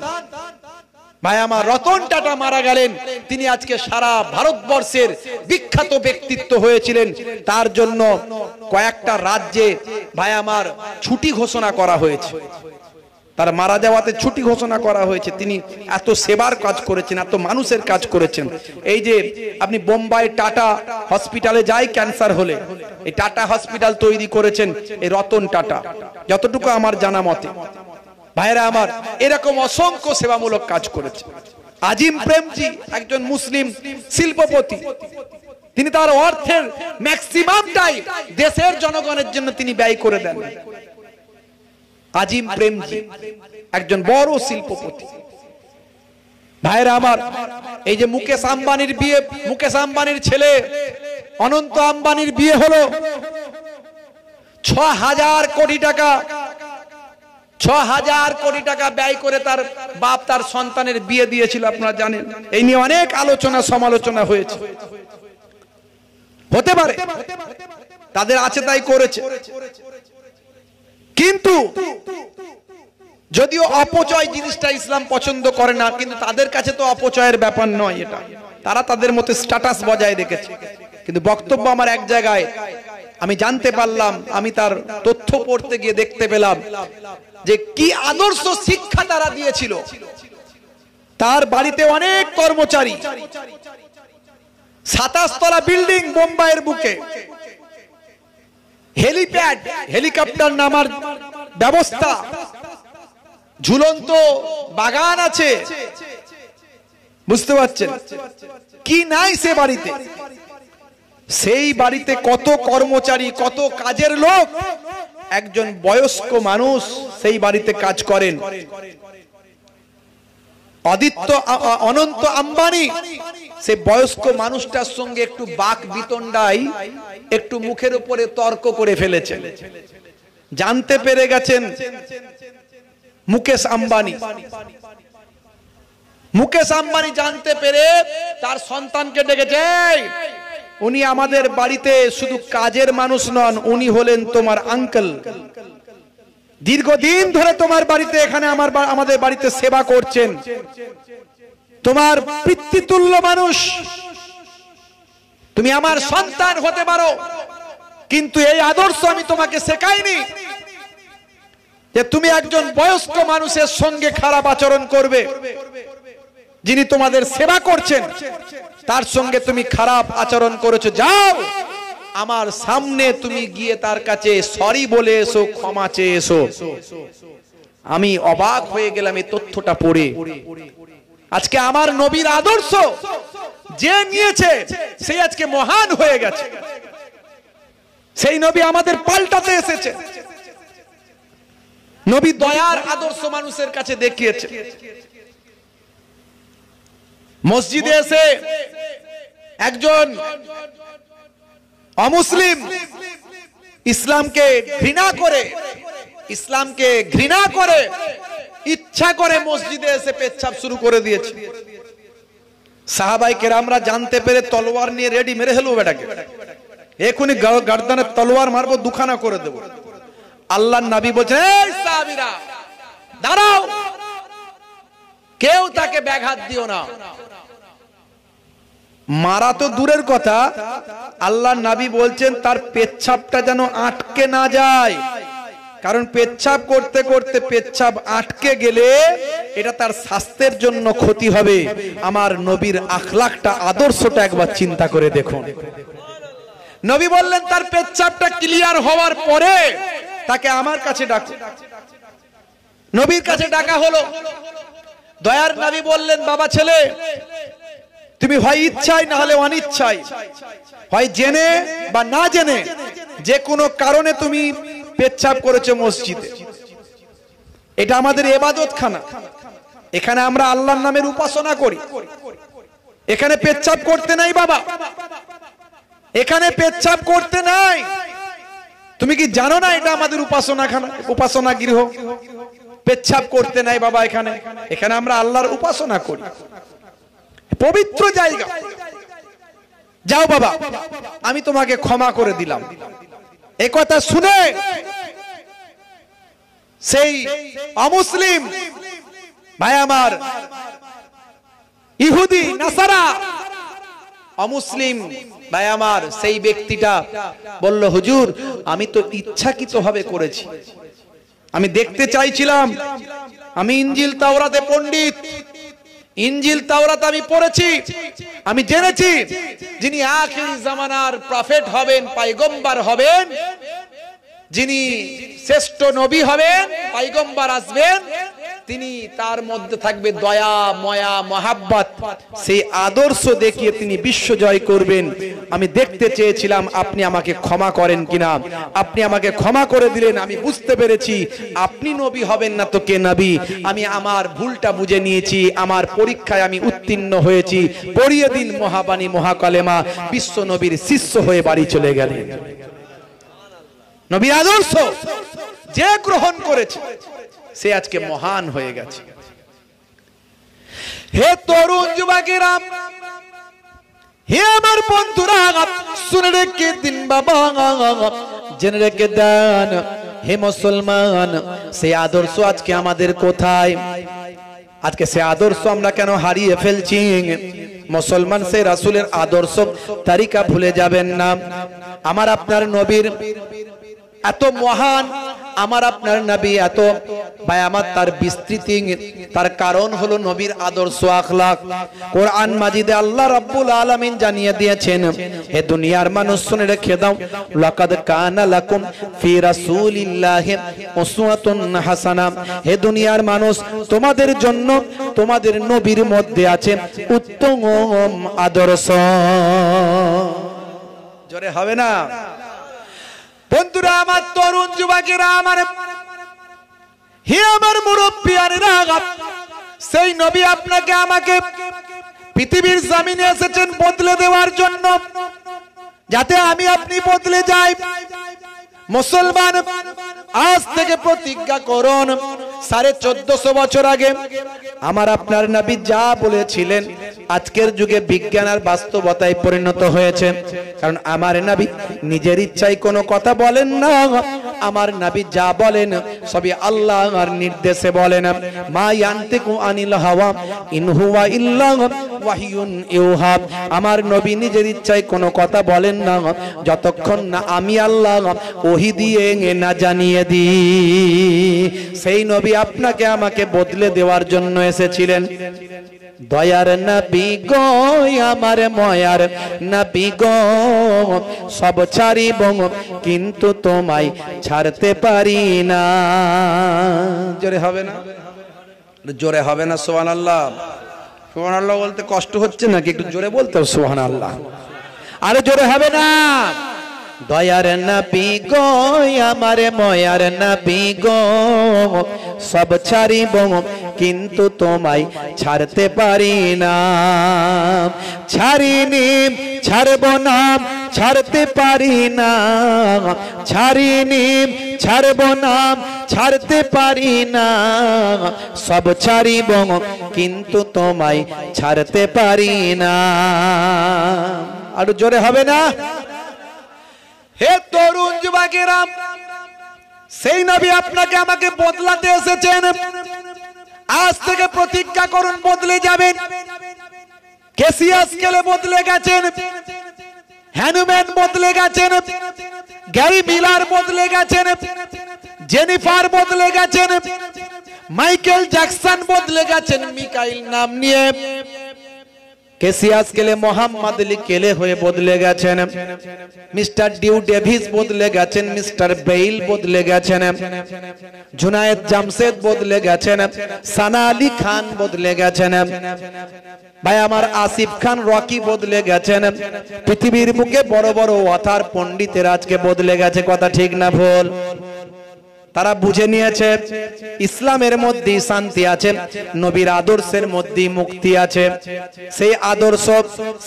ভাই আমার রতন টাটা মারা গেলেন। তিনি আজকে সারা ভারতবর্ষের বিখ্যাত ব্যক্তিত্ব হয়েছিলেন। তার জন্য কয়েকটা রাজ্যে ভাই আমার ছুটি ঘোষণা করা হয়েছে। তার মারা যাওয়াতে ছুটি ঘোষণা করা হয়েছে। তিনি এত সেবার কাজ করেছেন, এত মানুষের কাজ করেছেন। এই যে আপনি বোম্বাই টাটা হসপিটালে যাই ক্যান্সার হলে, এই টাটা হসপিটাল তৈরি করেছেন এই রতন টাটা, যতটুকু আমার জানা মতে। ভাইরা আমার, এরকম অসংখ্য সেবামূলক কাজ করেছে। আজিম প্রেমজি একজন মুসলিম শিল্পপতি, তিনি তার অর্থের ম্যাক্সিমামটাই দেশের জনগণের জন্য তিনি ব্যয় করে দেন। আজিম প্রেমজি একজন বড় শিল্পপতি। ভাইরা আমার, এই যে মুকেশ আম্বানির বিয়ে, মুকেশ আম্বানির ছেলে অনন্ত আম্বানির বিয়ে হলো 6000 কোটি টাকা, 6000 কোটি টাকা ব্যয় করে তার বাপ তার সন্তানের বিয়ে দিয়েছিল, আপনারা জানেন। এই নিয়ে অনেক আলোচনা সমালোচনা হয়েছে। হতে পারে তাদের আছে তাই করেছে, কিন্তু যদিও অপচয় জিনিসটা ইসলাম পছন্দ করে না, কিন্তু তাদের কাছে তো অপচয়ের ব্যাপার নয় এটা। তারা তাদের মতো স্ট্যাটাস বজায় রেখেছে। কিন্তু বক্তব্য আমার এক জায়গায় আমি জানতে পারলাম, আমি তার তথ্য পড়তে গিয়ে দেখতে পেলাম যে কি আদর্শ শিক্ষা তারা দিয়েছিল। তার বাড়িতে অনেক কর্মচারী, 27 তলা বিল্ডিং বোম্বাইয়ের বুকে, হেলিপ্যাড, হেলিকপ্টার নামার ব্যবস্থা, ঝুলন্ত বাগান আছে। বুঝতে পারছেন কি নাই সে বাড়িতে? সেই বাড়িতে কত কর্মচারী, কত কাজের লোক। একজন বয়স্ক মানুষ সেই বাড়িতে কাজ করেন। অনন্ত আম্বানি সে বয়স্ক মানুষটার সঙ্গে একটু বাক বিতণ্ডায়, একটু মুখের উপরে তর্ক করে ফেলেছেন। জানতে পেরে গেছেন মুকেশ আম্বানি। মুকেশ আম্বানি জানতে পেরে তার সন্তানকে ডেকেছে, উনি আমাদের বাড়িতে শুধু কাজের মানুষ নন, উনি হলেন তোমার আঙ্কেল। দীর্ঘদিন ধরে তোমার বাড়িতে, এখানে আমাদের বাড়িতে সেবা করছেন। তোমার পিতৃতুল্য মানুষ, তুমি আমার সন্তান হতে পারো, কিন্তু এই আদর্শ আমি তোমাকে শেখাইনি যে তুমি একজন বয়স্ক মানুষের সঙ্গে খারাপ আচরণ করবে। যিনি তোমাদের সেবা করছেন তার সঙ্গে তুমি খারাপ আচরণ করেছো। যাও আমার সামনে তুমি গিয়ে তার কাছে সরি বলে এসো, ক্ষমা চেয়ে এসো। আমি অবাক হয়ে গেলাম এই তথ্যটা পড়ে। আজকে আমার নবীর আদর্শ যে নিয়েছে সে আজকে মহান হয়ে গেছে। সেই নবী আমাদের পাল্টাতে এসেছে। নবী দয়ার আদর্শ মানুষের কাছে দেখিয়েছে। মসজিদে এসে একজন অমুসলিম ইসলামকে ঘৃণা করে ইচ্ছা করে মসজিদে এসে পেচ্ছাপ শুরু করে দিয়েছে। সাহাবায়ে কেরামরা জানতে পেরে তলোয়ার নিয়ে রেডি, মেরে ফেলবো বেটাকে, এখনই গর্দানে তলোয়ার মারবো, দুখানা করে দেবো। আল্লাহর নবী বলছেন, এই সাহাবীরা দাঁড়াও, কেউ তাকে ব্যাঘাত দিও না। মারা তো দূরের কথা, আল্লাহর নবী বলছেন তার পেচ্ছাপটা যেন আটকে না যায়, কারণ পেচ্ছাপ করতে করতে পেচ্ছাপ আটকে গেলে এটা তার স্বাস্থ্যের জন্য ক্ষতি হবে। আমার নবীর আখলাকটা, আদর্শটা একবার চিন্তা করে দেখুন। নবী বললেন তার পেচ্ছাপটা ক্লিয়ার হওয়ার পরে তাকে আমার কাছে ডাকো। নবীর কাছে ডাকা হলো। দয়ার নবী বললেন, বাবা ছেলে, তুমি হয় ইচ্ছায় না হলে অনিচ্ছায়, হয় জেনে বা না জেনে, যে কোনো কারণে তুমি পেচ্ছাপ করেছো মসজিদে। এটা আমাদের ইবাদতখানা, এখানে আমরা আল্লাহর নামের উপাসনা করি। এখানে পেচ্ছাপ করতে নাই বাবা, এখানে পেচ্ছাপ করতে নাই। তুমি কি জানো না এটা আমাদের উপাসনাখানা, উপাসনা গৃহ? পেচ্ছাপ করতে নাই বাবা এখানে, এখানে আমরা আল্লাহর উপাসনা করি, পবিত্র জায়গা। যাও বাবা, আমি তোমাকে ক্ষমা করে দিলাম। এই কথা শুনে সেই অমুসলিম ভাই আমার, ইহুদি নাসারা অমুসলিম ভাই আমার, সেই ব্যক্তিটা বলল, হুজুর আমি তো ইচ্ছাকৃতভাবে করেছি, আমি দেখতে চাইছিলাম। আমি ইনজিল তাওরাতে পণ্ডিত, ইনজিল তাওরাত আমি পড়েছি, আমি জেনেছি যিনি আখিরি জামানার প্রফেট হবেন, পয়গম্বর হবেন, যিনি শ্রেষ্ঠ নবী হবেন, পয়গম্বর আসবেন, তিনি তার মধ্যে থাকবে দয়া, মায়া, মহাব্বত। সেই আদর্শ দেখিয়ে তিনি বিশ্ব জয় করবেন। আমি দেখতে চেয়েছিলাম আপনি আমাকে ক্ষমা করেন কিনা। আপনি আমাকে ক্ষমা করে দিলেন, আমি বুঝতে পেরেছি আপনি নবী হবেন না তো কে নবী। আমি আমার ভুলটা বুঝে নিয়েছি, আমার পরীক্ষায় আমি উত্তীর্ণ হয়েছি। পড়িয়ে দিন মহাবাণী মহাকালেমা। বিশ্ব নবীর শিষ্য হয়ে বাড়ি চলে গেলেন। নবীর আদর্শ যে গ্রহণ করেছে সে আজকে মহান হয়ে গেছে। হে তরুণ যুবকেরা, হে আমার বন্ধুরা, শুনে রেখে দিন বাবা, জেনে রেখে দেন হে মুসলমান, সেই আদর্শ আজকে আমাদের কোথায়? আজকে সে আদর্শ আমরা কেন হারিয়ে ফেলছি? মুসলমান সে রাসূলের আদর্শ তারিকা ভুলে যাবেন না। আমার আপনার নবীর এত মহান, আমার আপনার নবী এত ভাই আমার, তার বিস্তৃতি, তার কারণ হলো নবীর আদর্শ আখলাক। কোরআন মাজিদে আল্লাহ রাব্বুল আলামিন জানিয়ে দিয়েছেন, হে দুনিয়ার মানুষ শুনে রেখে দাও, লাকাদ কানা লাকুম ফি রাসূলিল্লাহি উসওয়াতুন হাসানা। হে দুনিয়ার মানুষ, তোমাদের জন্য তোমাদের নবীর মধ্যে আছে উত্তম আদর্শ। জোরে হবে না? বন্ধুরা আমার, তরুণ যুবকেরা আমার, হে আমার মুরব্বিয়ানেরা, সেই নবী আপনাকে আমাকে পৃথিবীর জমিনে এসেছেন বদলে দেওয়ার জন্য, যাতে আমি আপনি বদলে যাই। মুসলমান আজ থেকে প্রতিজ্ঞা করুন, 1450 বছর আগে আমার আপনার নবী যা বলেছিলেন আজকের যুগে বিজ্ঞান আর বাস্তবতায় পরিণত হয়েছে। কারণ আমার নবী নিজের ইচ্ছায় কোনো কথা বলেন না, আমার নবী যা বলেন সবই আল্লাহর নির্দেশে বলেন। মা ইয়ান্তিকু আনিল হাওয়া ইন হুয়া ইল্লা ওয়াহিয়ুন ইউহা। আমার নবী নিজের ইচ্ছায় কোনো কথা বলেন না যতক্ষণ না আমি আল্লাহ ওহী দিয়ে না জানিয়ে দিই। সেই নবী আপনাকে আমাকে বদলে দেওয়ার জন্য এসেছিলেন। দয়ার নবী গো, আমার ময়ার নবী গো, সব ছাড়িব কিন্তু তোমায় ছাড়তে পারি না। জোরে হবে না? জোরে হবে না? সুবহানাল্লাহ। সুবহানাল্লাহ বলতে কষ্ট হচ্ছে নাকি? একটু জোরে বলতে হবে সুবহানাল্লাহ। আরে জোরে হবে না? দয়ার নবী গো আমার ময়ার নবী গো সব ছাড়িব কিন্তু তোমায় ছাড়তে পারি না ছাড়িনি ছাড়ব না ছাড়তে পারি না ছাড়িনি ছাড়ব না ছাড়তে পারি না সব ছাড়িব কিন্তু তোমায় ছাড়তে পারি না আর জোরে হবে না হে তরুণ যুবকেরা সেই নবী আপনাকে আমাকে বদলাতে এসেছেন আজ থেকে প্রতিজ্ঞা করুন বদলে যাবেন কেসিয়াস কেলে বদলে গেছেন হ্যানুম্যান বদলে গেছেন গ্যারি মিলার বদলে গেছেন জেনিফার বদলে গেছেন মাইকেল জ্যাকসন বদলে গেছেন মিকাইল নাম নিয়ে কেসিয়াস কেলে মোহাম্মদ আলী কেলে হয়ে বদলে গেছেন মিস্টার ডিউ ডেভিস বদলে গেছেন মিস্টার বেইল বদলে গেছেন জুনায়েদ জামশেদ বদলে গেছেন সানা আলী খান বদলে গেছেন ভাই আমার আসিফ খান রকি বদলে গেছেন পৃথিবীর বুকে বড় বড় ওয়াথার পণ্ডিতের আজকে বদলে গেছে কথা ঠিক না ভুল তারা বুঝে নিয়েছে ইসলামের মধ্যে শান্তি আছে নবীর আদর্শের মধ্যে মুক্তি আছে সেই আদর্শ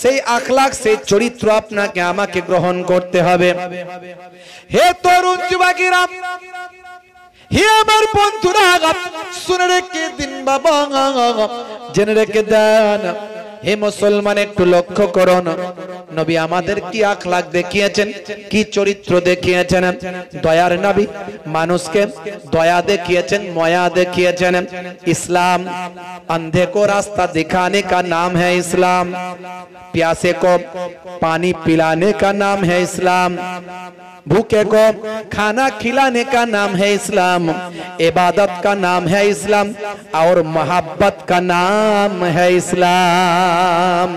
সেই আখলাক সেই চরিত্র আপনাকে আমাকে গ্রহণ করতে হবে হে তরুণ যুবকেরা হে আমার বন্ধুরা শুনে রেখে দিন বাবা জেনে রেখে দেন হে মুসলমান একটু লক্ষ্য করুন নবী আমাদের কি আখলাক দেখিয়েছেন কি চরিত্র দেখিয়েছেন দয়ার নবী মানুষকে দয়া দেখিয়েছেন মায়া দেখিয়েছেন इस्लाम अंधे को रास्ता दिखाने का नाम है इस्लाम प्यासे को पानी पिलाने का नाम है इस्लाम भूखे को खाना खिलाने का नाम है इस्लाम इबादत का नाम है इस्लाम और मोहब्बत का नाम है इस्लाम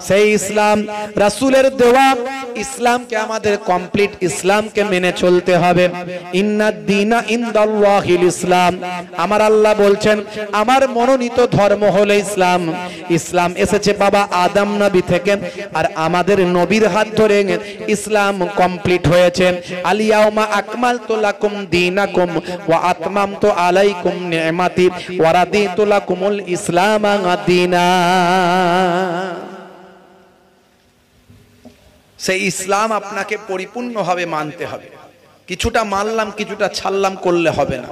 সেই ইসলাম রাসূলের দেওয়া ইসলামকে আমাদের কমপ্লিট ইসলামকে মেনে চলতে হবে ইন্নাদ দীনা ইনদাল্লাহিল ইসলাম আমার আল্লাহ বলছেন আমার মনোনীত ধর্ম হলো ইসলাম ইসলাম এসেছে বাবা আদম নবী থেকে আর আমাদের নবীর হাত ধরে ইসলাম কমপ্লিট হয়েছে আলিয়াউমা আকমালতু লাকুম দীনাকুম ওয়া আতমামতু আলাইকুম নি'মাতি ওয়া রাদিতু লাকুমুল ইসলাম দীনা সেই ইসলাম আপনাকে পরিপূর্ণভাবে মানতে হবে কিছুটা মানলাম কিছুটা ছাড়লাম করলে হবে না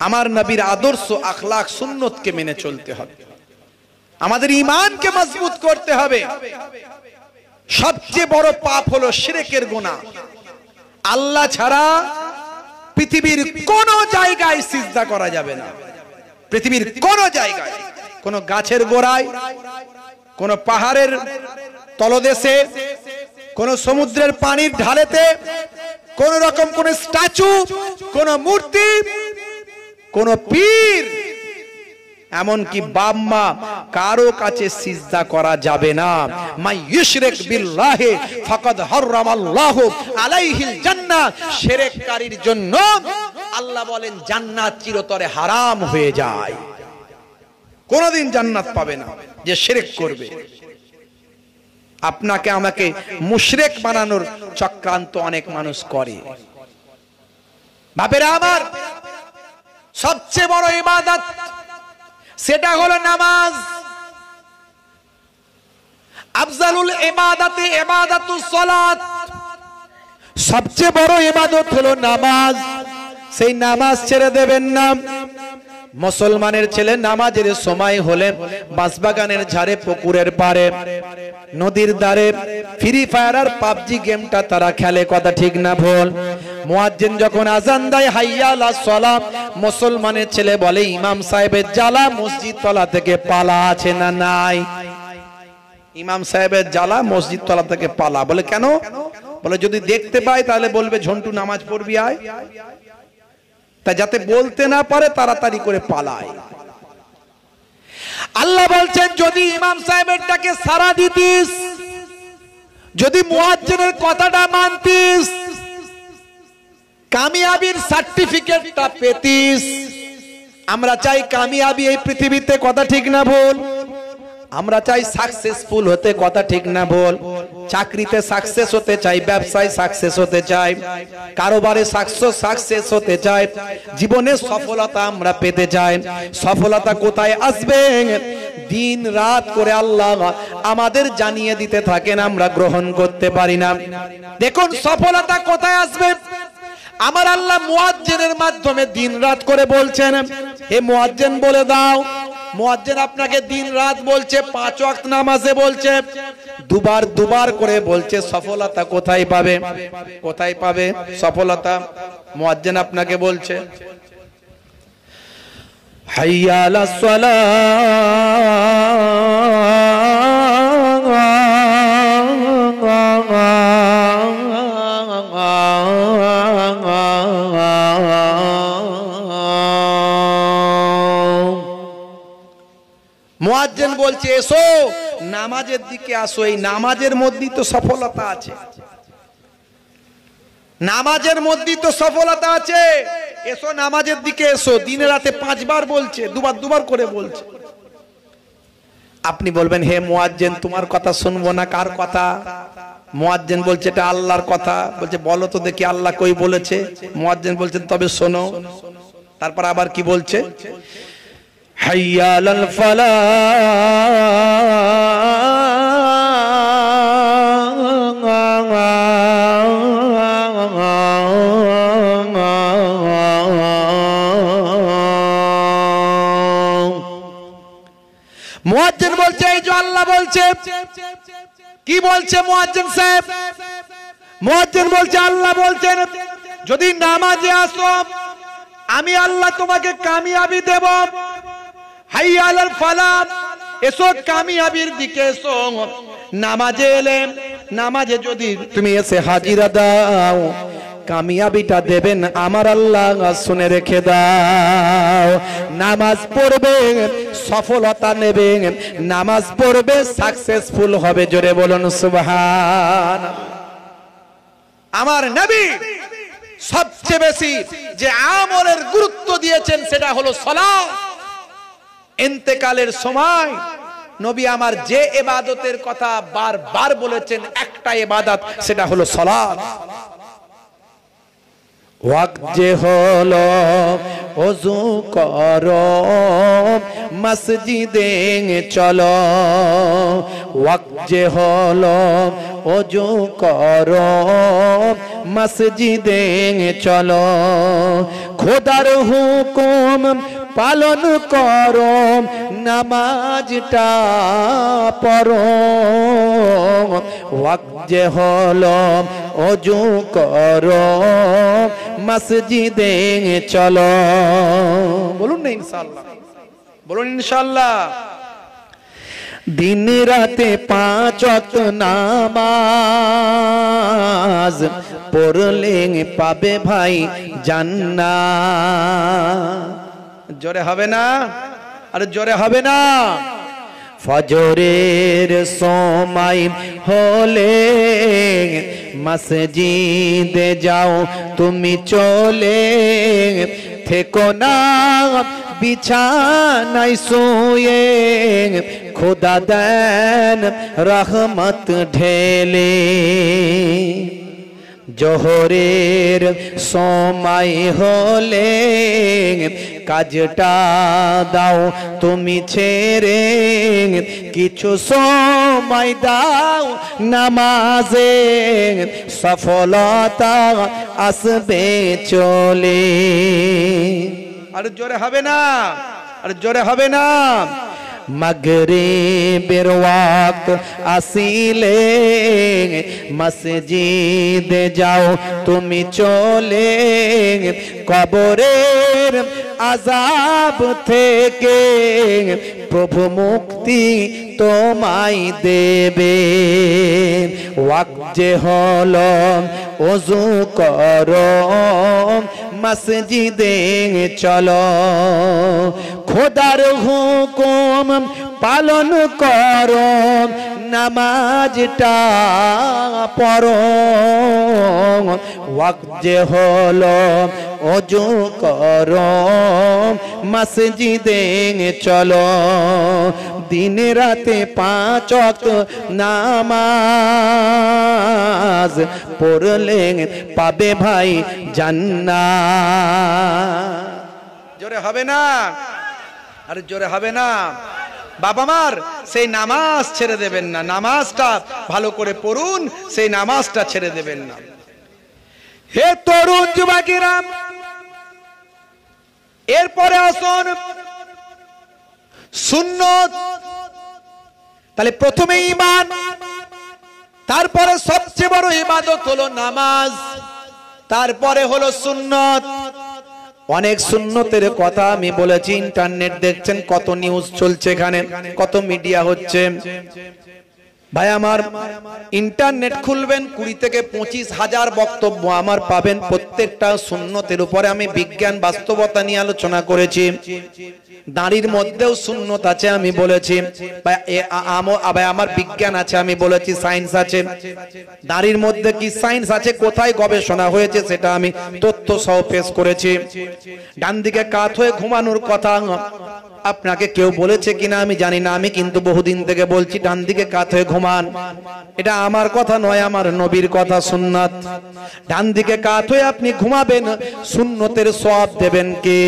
আমার নবীর আদর্শ আখলাক সুন্নতকে মেনে চলতে হবে আমাদের ঈমানকে মজবুত করতে হবে সবচেয়ে বড় পাপ হলো শিরকের গুনাহ আল্লাহ ছাড়া পৃথিবীর কোন জায়গায় সিজদা করা যাবে না পৃথিবীর কোন জায়গায় কোন গাছের গোড়ায় কোন পাহাড়ের তলদেশে কোন সমুদ্রের পানির ঢালেতে কোন রকম কোন স্ট্যাচু কোন মূর্তি কোন পীর এমনকি বাপ মা কারো কাছে সিজদা করা যাবে না মা ইউশরিক বিল্লাহি ফাকাদ হারামাল্লাহু আলাইহিল জান্নাহ শিরককারীর জন্য আল্লাহ বলেন জান্নাত চিরতরে হারাম হয়ে যায় কোনদিন জান্নাত পাবে না যে শিরক করবে আপনাকে আমাকে মুশরিক বানানোর চক্রান্ত অনেক মানুষ করে বাপেরা আমার সবচেয়ে বড় ইবাদত সেটা হলো নামাজ আফজালুল ইবাদাতি ইবাদাতুস সালাত সবচেয়ে বড় ইবাদত হলো নামাজ সেই নামাজ ছেড়ে দেবেন না মুসলমানের ছেলে নামাজের সময় হলে বাঁশবাগানের ঝাড়ে পুকুরের পাড়ে নদীর ধারে ফ্রি ফায়ার আর পাবজি গেমটা তারা খেলে কথা ঠিক না ভুল মুয়াজ্জিন যখন আযান দেয় হাইয়া আলাস সালাত মুসলমানের ছেলে বলে ইমাম সাহেবের জ্বালা মসজিদ তলা থেকে পালা আছে না নাই ইমাম সাহেবের জ্বালা মসজিদ তলা থেকে পালা বলে কেন বলে যদি দেখতে পায় তাহলে বলবে ঝন্টু নামাজ পড়বি আয় তা যাতে বলতে না পারে তাড়াতাড়ি করে পালায় আল্লাহ বলছেন যদি ইমাম সাহেবেরটাকে সারা দিতিস যদি মুয়াজ্জিনের কথাটা মানতিস কামিয়াবির সার্টিফিকেটটা পেতিস আমরা চাই কামিয়াবি এই পৃথিবীতে কথা ঠিক না ভুল আমরা চাই সাকসেসফুল হতে, কথা ঠিক না বল? চাকরিতে সাকসেস হতে চাই, ব্যবসায় সাকসেস হতে চাই, কারোবারে সাকসেস হতে চাই, জীবনে সফলতা আমরা পেতে চাই। সফলতা কোথায় আসবে? দিন রাত করে আল্লাহ আমাদের জানিয়ে দিতে থাকেন, আমরা গ্রহণ করতে পারি না। দেখুন সফলতা কোথায় আসবে? আমার আল্লাহ মুয়াজ্জিনের মাধ্যমে দিন রাত করে বলছেন, হে মুয়াজ্জিন বলে দাও। মুয়াজ্জিন আপনাকে দিন রাত বলছে, 5 ওয়াক্ত নামাজে বলছে, দুবার করে বলছে সফলতা কোথায় পাবে, কোথায় পাবে সফলতা? মুয়াজ্জিন আপনাকে বলছে হাইয়া আলাস মুয়াজ্জিন বলছে এসো নামাজের দিকে আসো। এই নামাজের মধ্যেই তো সফলতা আছে, নামাজের মধ্যেই তো সফলতা আছে। এসো নামাজের দিকে এসো। দিনে রাতে 5 বার বলছে, দুবার করে বলছে। আপনি বলবেন হে মুয়াজ্জিন তোমার কথা শুনবো না, কার কথা? মুয়াজ্জিন বলছে এটা আল্লাহর কথা। বলছে বলো তো দেখি আল্লাহ কই বলেছে? মুয়াজ্জিন বলছেন তবে শোনো। তারপর আবার কি বলছে? হাইয়া আলাল ফালাহ, মুয়াজ্জিন বলছে এই যে আল্লাহ বলছে। কি বলছে মুয়াজ্জিন সাহেব? মুয়াজ্জিন বলছে আল্লাহ বলছেন যদি নামাজে আসো আমি আল্লাহ তোমাকে কামিয়াবি দেব। হাইয়া আলাল ফালাহ, এসো কামিয়াবির দিকে এসো। নামাজে এলে, নামাজে যদি তুমি এসে হাজিরা দাও কামিয়াবিটা দেবেন আমার আল্লাহ, শুনে রেখে দাও। নামাজ পড়বে সফলতা নেবে, নামাজ পড়বে সাকসেসফুল হবে। জোরে বলুন সুবহানাল্লাহ। আমার নবী সবচেয়ে বেশি যে আমলের গুরুত্ব দিয়েছেন সেটা হলো সালাত। ইন্তেকালের সময় নবী আমার যে ইবাদতের কথা বারবার বলেছেন, একটা ইবাদত সেটা হলো সালাত। ওয়াক্ত যে হলো ওযু করো মসজিদে চলো, ওয়াক্ত যে হলো ওযু করো মসজিদে চলো, খোদার হুকুম পালন করো নামাজটা পড়ো। ওয়াক্ত যে হলো ওযু করো মসজিদে চলো। বলুন না ইনশাআল্লাহ, বলুন ইনশাআল্লাহ। দিন রাতে 5 ওয়াক্ত নামাজ পড়লে পাবে ভাই জান্নাত। জোরে হবে না? আরে জোরে হবে না? ফজরের সময় হলে মসজিদে যাও তুমি চলে, থেকো না বিছানায় শুয়ে, খোদা দেন রহমত ঢেলে। জোহরের সময় হলে কাজটা দাও তুমি ছেড়ে, কিছু সময় দাও নামাজে, সফলতা আসবে চলে। আর জোরে হবে না? আর জোরে হবে না? মাগরিবের ওয়াক্ত আসিলে মসজিদে যাও তুমি চলে, কবরের আযাব থেকে প্রভু মুক্তি তোমায় দেবে। ওয়াক্ত যে হলো ওযু করো মসজিদে চলো, খোদার হুকুম পালন করো নামাজটা পড়ো, ওয়াক্ত যে হলো ওযু করো, মসজিদে চলো, দিন রাতে 5 ওয়াক্ত নামাজ পড়লে পাবে ভাই জান্নাত। জোরে হবে না? আরে জোরে হবে না? বাবা মার সেই নামাজ ছেড়ে দেবেন না, নামাজটা ভালো করে পড়ুন, সেই নামাজটা ছেড়ে দেবেন না। হে তরুণ যুবকেরা, এরপরে আসুন সুন্নত। তাহলে প্রথমে ঈমান, তারপরে সবচেয়ে বড় ইবাদত হলো নামাজ, তারপরে হলো সুন্নত। অনেক সুন্নতের কথা আমি বলেছি, ইন্টারনেট দেখছেন কত নিউজ চলছে, এখানে কত মিডিয়া হচ্ছে। ভাই আমার, ইন্টারনেট খুলবেন 20 থেকে 25 হাজার বক্তব্য আমার পাবেন, প্রত্যেকটা সুন্নতের উপরে আমি বিজ্ঞান বাস্তবতা নিয়ে আলোচনা করেছি। দাড়ির মধ্যেও সুন্নত আছে আমি বলেছি, ভাই আমার বিজ্ঞান আছে আমি বলেছি, সায়েন্স আছে। দাড়ির মধ্যে কি সায়েন্স আছে, কোথায় গবেষণা হয়েছে সেটা আমি তথ্য সহ পেশ করেছি। ডান দিকে কাত হয়ে ঘুমানোর কথা আপনাকে কেউ বলেছে কিনা আমি জানি না, আমি কিন্তু বহুদিন থেকে বলছি ডান দিকে কাত হয়ে ঘুমান। এটা আমার কথা নয়, আমার নবীর কথা, সুন্নাত। ডান দিকে কাত হয়ে আপনি ঘুমাবেন, সুন্নতের সওয়াব দেবেন কে?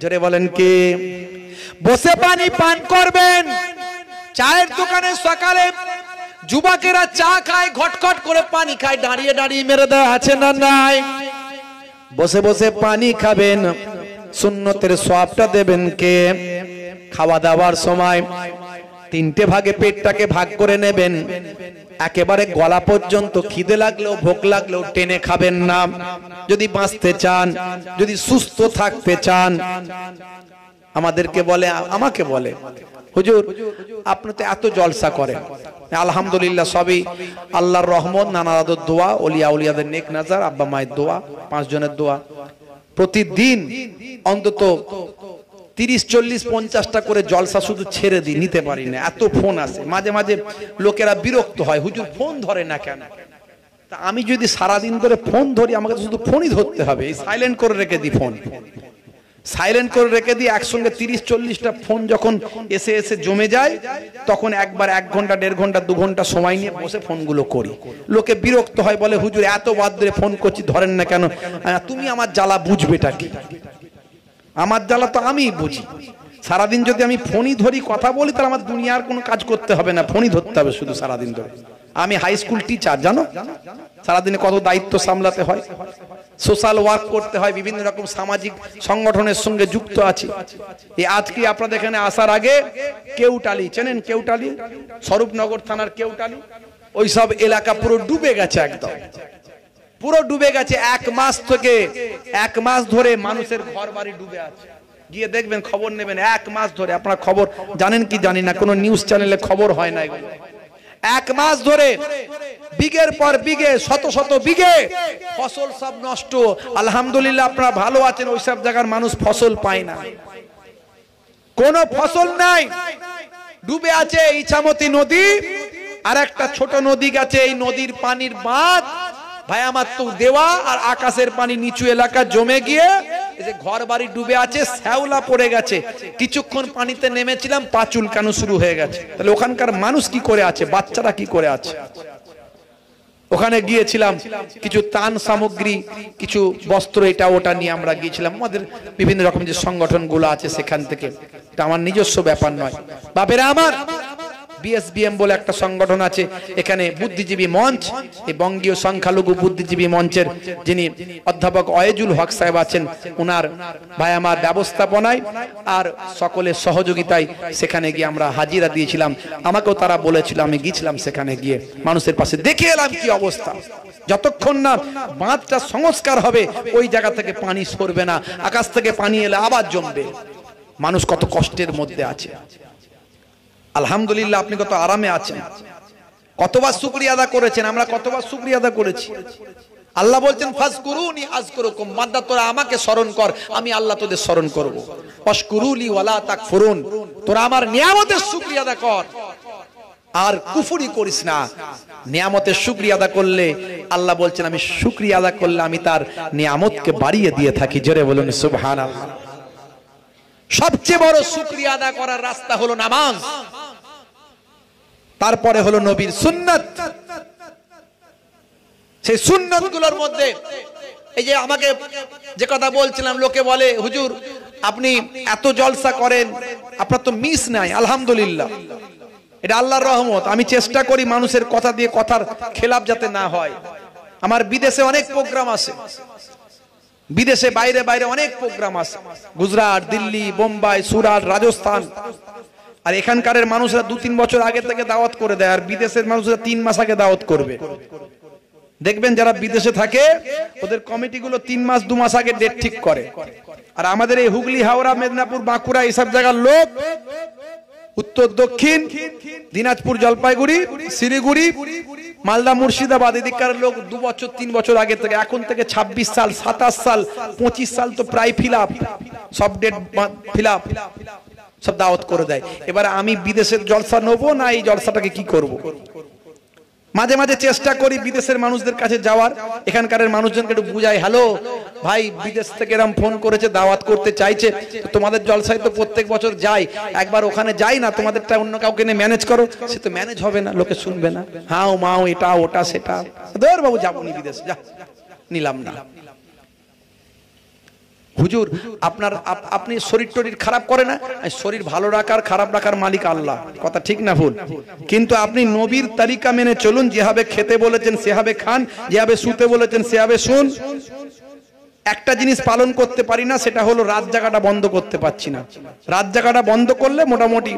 জোরে বলেন কে? বসে পানি পান করবেন। চায়ের দোকানে সকালে যুবকেরা চা খায়, ঘটঘট করে পানি খায়, দাঁড়িয়ে দাঁড়িয়ে মেরে দেয়, আছে না নাই? বসে বসে পানি খাবেন, সুন্নতের সওয়াবটা দেবেন কে? খাওয়া দাওয়ার সময় 3টে ভাগে পেটটাকে ভাগ করে নেবেন, একেবারে গলা পর্যন্ত। খিদে লাগলেও ভোক লাগলেও টেনে খাবেন না। যদি বাঁচতে চান, যদি সুস্থ থাকতে চান, আমাদেরকে বলে, আমাকে বলে, হুজুর আপনি তো এত জলসা করেন। আলহামদুলিল্লাহ, সবই আল্লাহর রহমত, নানা দাদুর দোয়া, ওলিয়া উলিয়াদের নেক নাজার, আব্বা মায়ের দোয়া, 5 জনের দোয়া। প্রতিদিন অন্তত 30, 40, 50টা করে জলসা শুধু ছেড়ে দিই, নিতে পারি না, এত ফোন আসে। মাঝে মাঝে লোকেরা বিরক্ত হয়, হুজুর ফোন ধরে না কেন? তা আমি যদি সারাদিন ধরে ফোন ধরি, আমাকে শুধু ফোনই ধরতে হবে। সাইলেন্ট করে রেখে দিই, ফোন সাইলেন্ট করে রেখে দিই। একসঙ্গে 30-40টা ফোন যখন এসে এসে জমে যায়, তখন একবার 1 ঘন্টা, 1.5 ঘন্টা, 2 ঘন্টা সময় নিয়ে বসে ফোনগুলো করি। লোকে বিরক্ত হয়, বলে হুজুর এত বাদ ধরে ফোন করছি, ধরেন না কেন? তুমি আমার জ্বালা বুঝবেটা কি? আমার জ্বালা তো আমিই বুঝি। সারাদিন যদি আমি ফোনই ধরি, কথা বলি, তাহলে আমার দুনিয়ার কোনো কাজ করতে হবে না, ফোনই ধরতে হবে শুধু সারাদিন ধরে। আমি হাই স্কুল টিচার, জানো সারাদিনে কত দায়িত্ব সামলাতে হয়, সোশ্যাল ওয়ার্ক করতে হয়, বিভিন্ন রকম সামাজিক সংগঠনের সঙ্গে যুক্ত আছি। এই আজকে আপনাদের এখানে আসার আগে কেউটালি চেনেন? কেউটালি, স্বরূপনগর থানার কেউটালি, ওই সব এলাকা পুরো ডুবে গেছে, একদম পুরো ডুবে গেছে। 1 মাস থেকে 1 মাস ধরে মানুষের ঘর বাড়ি ডুবে আছে। গিয়ে দেখবেন, খবর নেবেন। 1 মাস ধরে, আপনারা খবর জানেন কি জানি না, কোনো নিউজ চ্যানেলে খবর হয় না এগুলো। 1 মাস ধরে বিঘের পর বিঘে, শত শত বিঘে ফসল সব নষ্ট। আলহামদুলিল্লাহ আপনারা ভালো আছেন, ওই সব জায়গার মানুষ ফসল পায় না, কোনো ফসল নাই, ডুবে আছে। ইছামতি নদী আর একটা ছোট নদী গেছে, এই নদীর পানির বাঁধ ভাই আমার তো দেওয়া, আর আকাশের পানি নিচু এলাকা জমে গিয়ে যে ঘর বাড়ি ডুবে আছে, শ্যাওলা পড়ে গেছে। কিছুক্ষণ পানিতে নেমেছিলাম, পা চুলকানো শুরু হয়ে গেছে। তাহলে ওখানকার মানুষ কি করে আছে, বাচ্চারা কি করে আছে? ওখানে গিয়েছিলাম, কিছু ত্রাণ সামগ্রী, কিছু বস্ত্র, এটা ওটা নিয়ে আমরা গিয়েছিলাম। আমাদের বিভিন্ন রকম যে সংগঠনগুলো আছে সেখান থেকে, এটা আমার নিজস্ব ব্যাপার নয়। বাপেরা আমার, বিএসবিএম বলে একটা সংগঠন আছে, এখানে বুদ্ধিজীবী মঞ্চ, এই বঙ্গীয় সংখ্যালঘু বুদ্ধিজীবী মঞ্চের যিনি অধ্যাপক ওয়াজুল হক সাহেব আছেন, ওনার ভাই আমার ব্যবস্থাপনায় আর সকলের সহযোগিতায় সেখানে গিয়ে আমরা হাজিরা দিয়েছিলাম। আমাকেও তারা বলেছিল, আমি গিয়েছিলাম সেখানে গিয়ে মানুষের পাশে, দেখে এলাম কি অবস্থা। যতক্ষণ না বাঁধটা সংস্কার হবে, ওই জায়গা থেকে পানি সরবে না, আকাশ থেকে পানি এলে আবার জমবে। মানুষ কত কষ্টের মধ্যে আছে। আলহামদুলিল্লাহ আপনি কত আরামে আছেন, কতবার শুকরিয়া আদা করেছেন, আমরা কতবার শুকরিয়া আদা করেছি। আল্লাহ বলছেন ফাজকুরুনি আযকুরুকুম, বান্দা তোরা আমাকে স্মরণ কর, আমি আল্লাহ তোদের স্মরণ করব। ওয়াশকুরুলি ওয়ালা তাকফুরুন, তোরা আমার নিয়ামতের শুকরিয়া আদা কর। আর কুফরি করিস না। নিয়ামতের শুকরিয়া আদা করলে আল্লাহ বলছেন আমি শুকরিয়া আদা করলে আমি তার নিয়ামতকে বাড়িয়ে দিয়ে থাকি। জোরে বলুন সুবহানাল্লাহ। সবচেয়ে বড় শুকরিয়া আদা করার রাস্তা হলো নামাজ, তারপরে হলো নবীর সুন্নাত। সেই সুন্নাত গুলোর মধ্যে এই যে আমাকে যে কথা বলছিলাম, লোকে বলে হুজুর আপনি এত জলসা করেন, আপনার তো মিস নাই। আলহামদুলিল্লাহ, এটা আল্লাহর রহমত। আমি চেষ্টা করি মানুষের কথা দিয়ে কথার খেলাপ যাতে না হয়। আমার বিদেশে অনেক প্রোগ্রাম আছে, বিদেশে বাইরে বাইরে অনেক প্রোগ্রাম আছে, গুজরাট, দিল্লি, বোম্বাই, সুরাট, রাজস্থান। আর এখানকার মানুষরা 2-3 বছর আগে থেকে দাওয়াত করে দেয়, আর বিদেশের মানুষরা 3 মাস আগে দাওয়াত করবে। দেখবেন যারা বিদেশে থাকে ওদের কমিটিগুলো 3 মাস 2 মাস আগে ডেট ঠিক করে। আর আমাদের এই হুগলি, হাওড়া, মেদিনীপুর, বাঁকুড়া এইসব জায়গার লোক, উত্তর দক্ষিণ দিনাজপুর, জলপাইগুড়ি, শিলিগুড়ি, মালদা, মুর্শিদাবাদ এদিককার লোক 2 বছর 3 বছর আগে থেকে, এখন থেকে 26 সাল, 27 সাল, 25 সাল তো প্রায় ফিল আপ, সব ডেট ফিল আপ, সব দাওয়াত করে দেয়। এবারে আমি বিদেশের জলসা নেবো না এই জলসাটাকে কি করব? মাঝে মাঝে চেষ্টা করি বিদেশের মানুষদের কাছে যাওয়ার, এখানকার মানুষজনকে একটু বুঝাই, হ্যালো ভাই বিদেশ থেকে এরকম ফোন করেছে, দাওয়াত করতে চাইছে, তো তোমাদের জলসায় তো প্রত্যেক বছর যাই, একবার ওখানে যাই না, তোমাদেরটা অন্য কাউকে নিয়ে ম্যানেজ করো। সে তো ম্যানেজ হবে না, লোকে শুনবে না, হাও মাও এটা ওটা সেটা, ধর বাবু যাবো নি বিদেশ, যা নিলাম না। হুজুর আপনার আপনি শরীর টরীর খারাপ করে না? শরীর ভালো রাখার খারাপ রাখার মালিক আল্লাহ, কথা ঠিক না ভুল? কিন্তু আপনি নবীর তরিকা মেনে চলুন, যেভাবে খেতে বলেছেন সেভাবে খান, যেভাবে শুতে বলেছেন সেভাবে শুন। একটা জিনিস পালন করতে পারি না, সেটা হলো রাত জাগাটা বন্ধ করতে পারছি না। রাত জাগাটা বন্ধ করলে মোটামুটি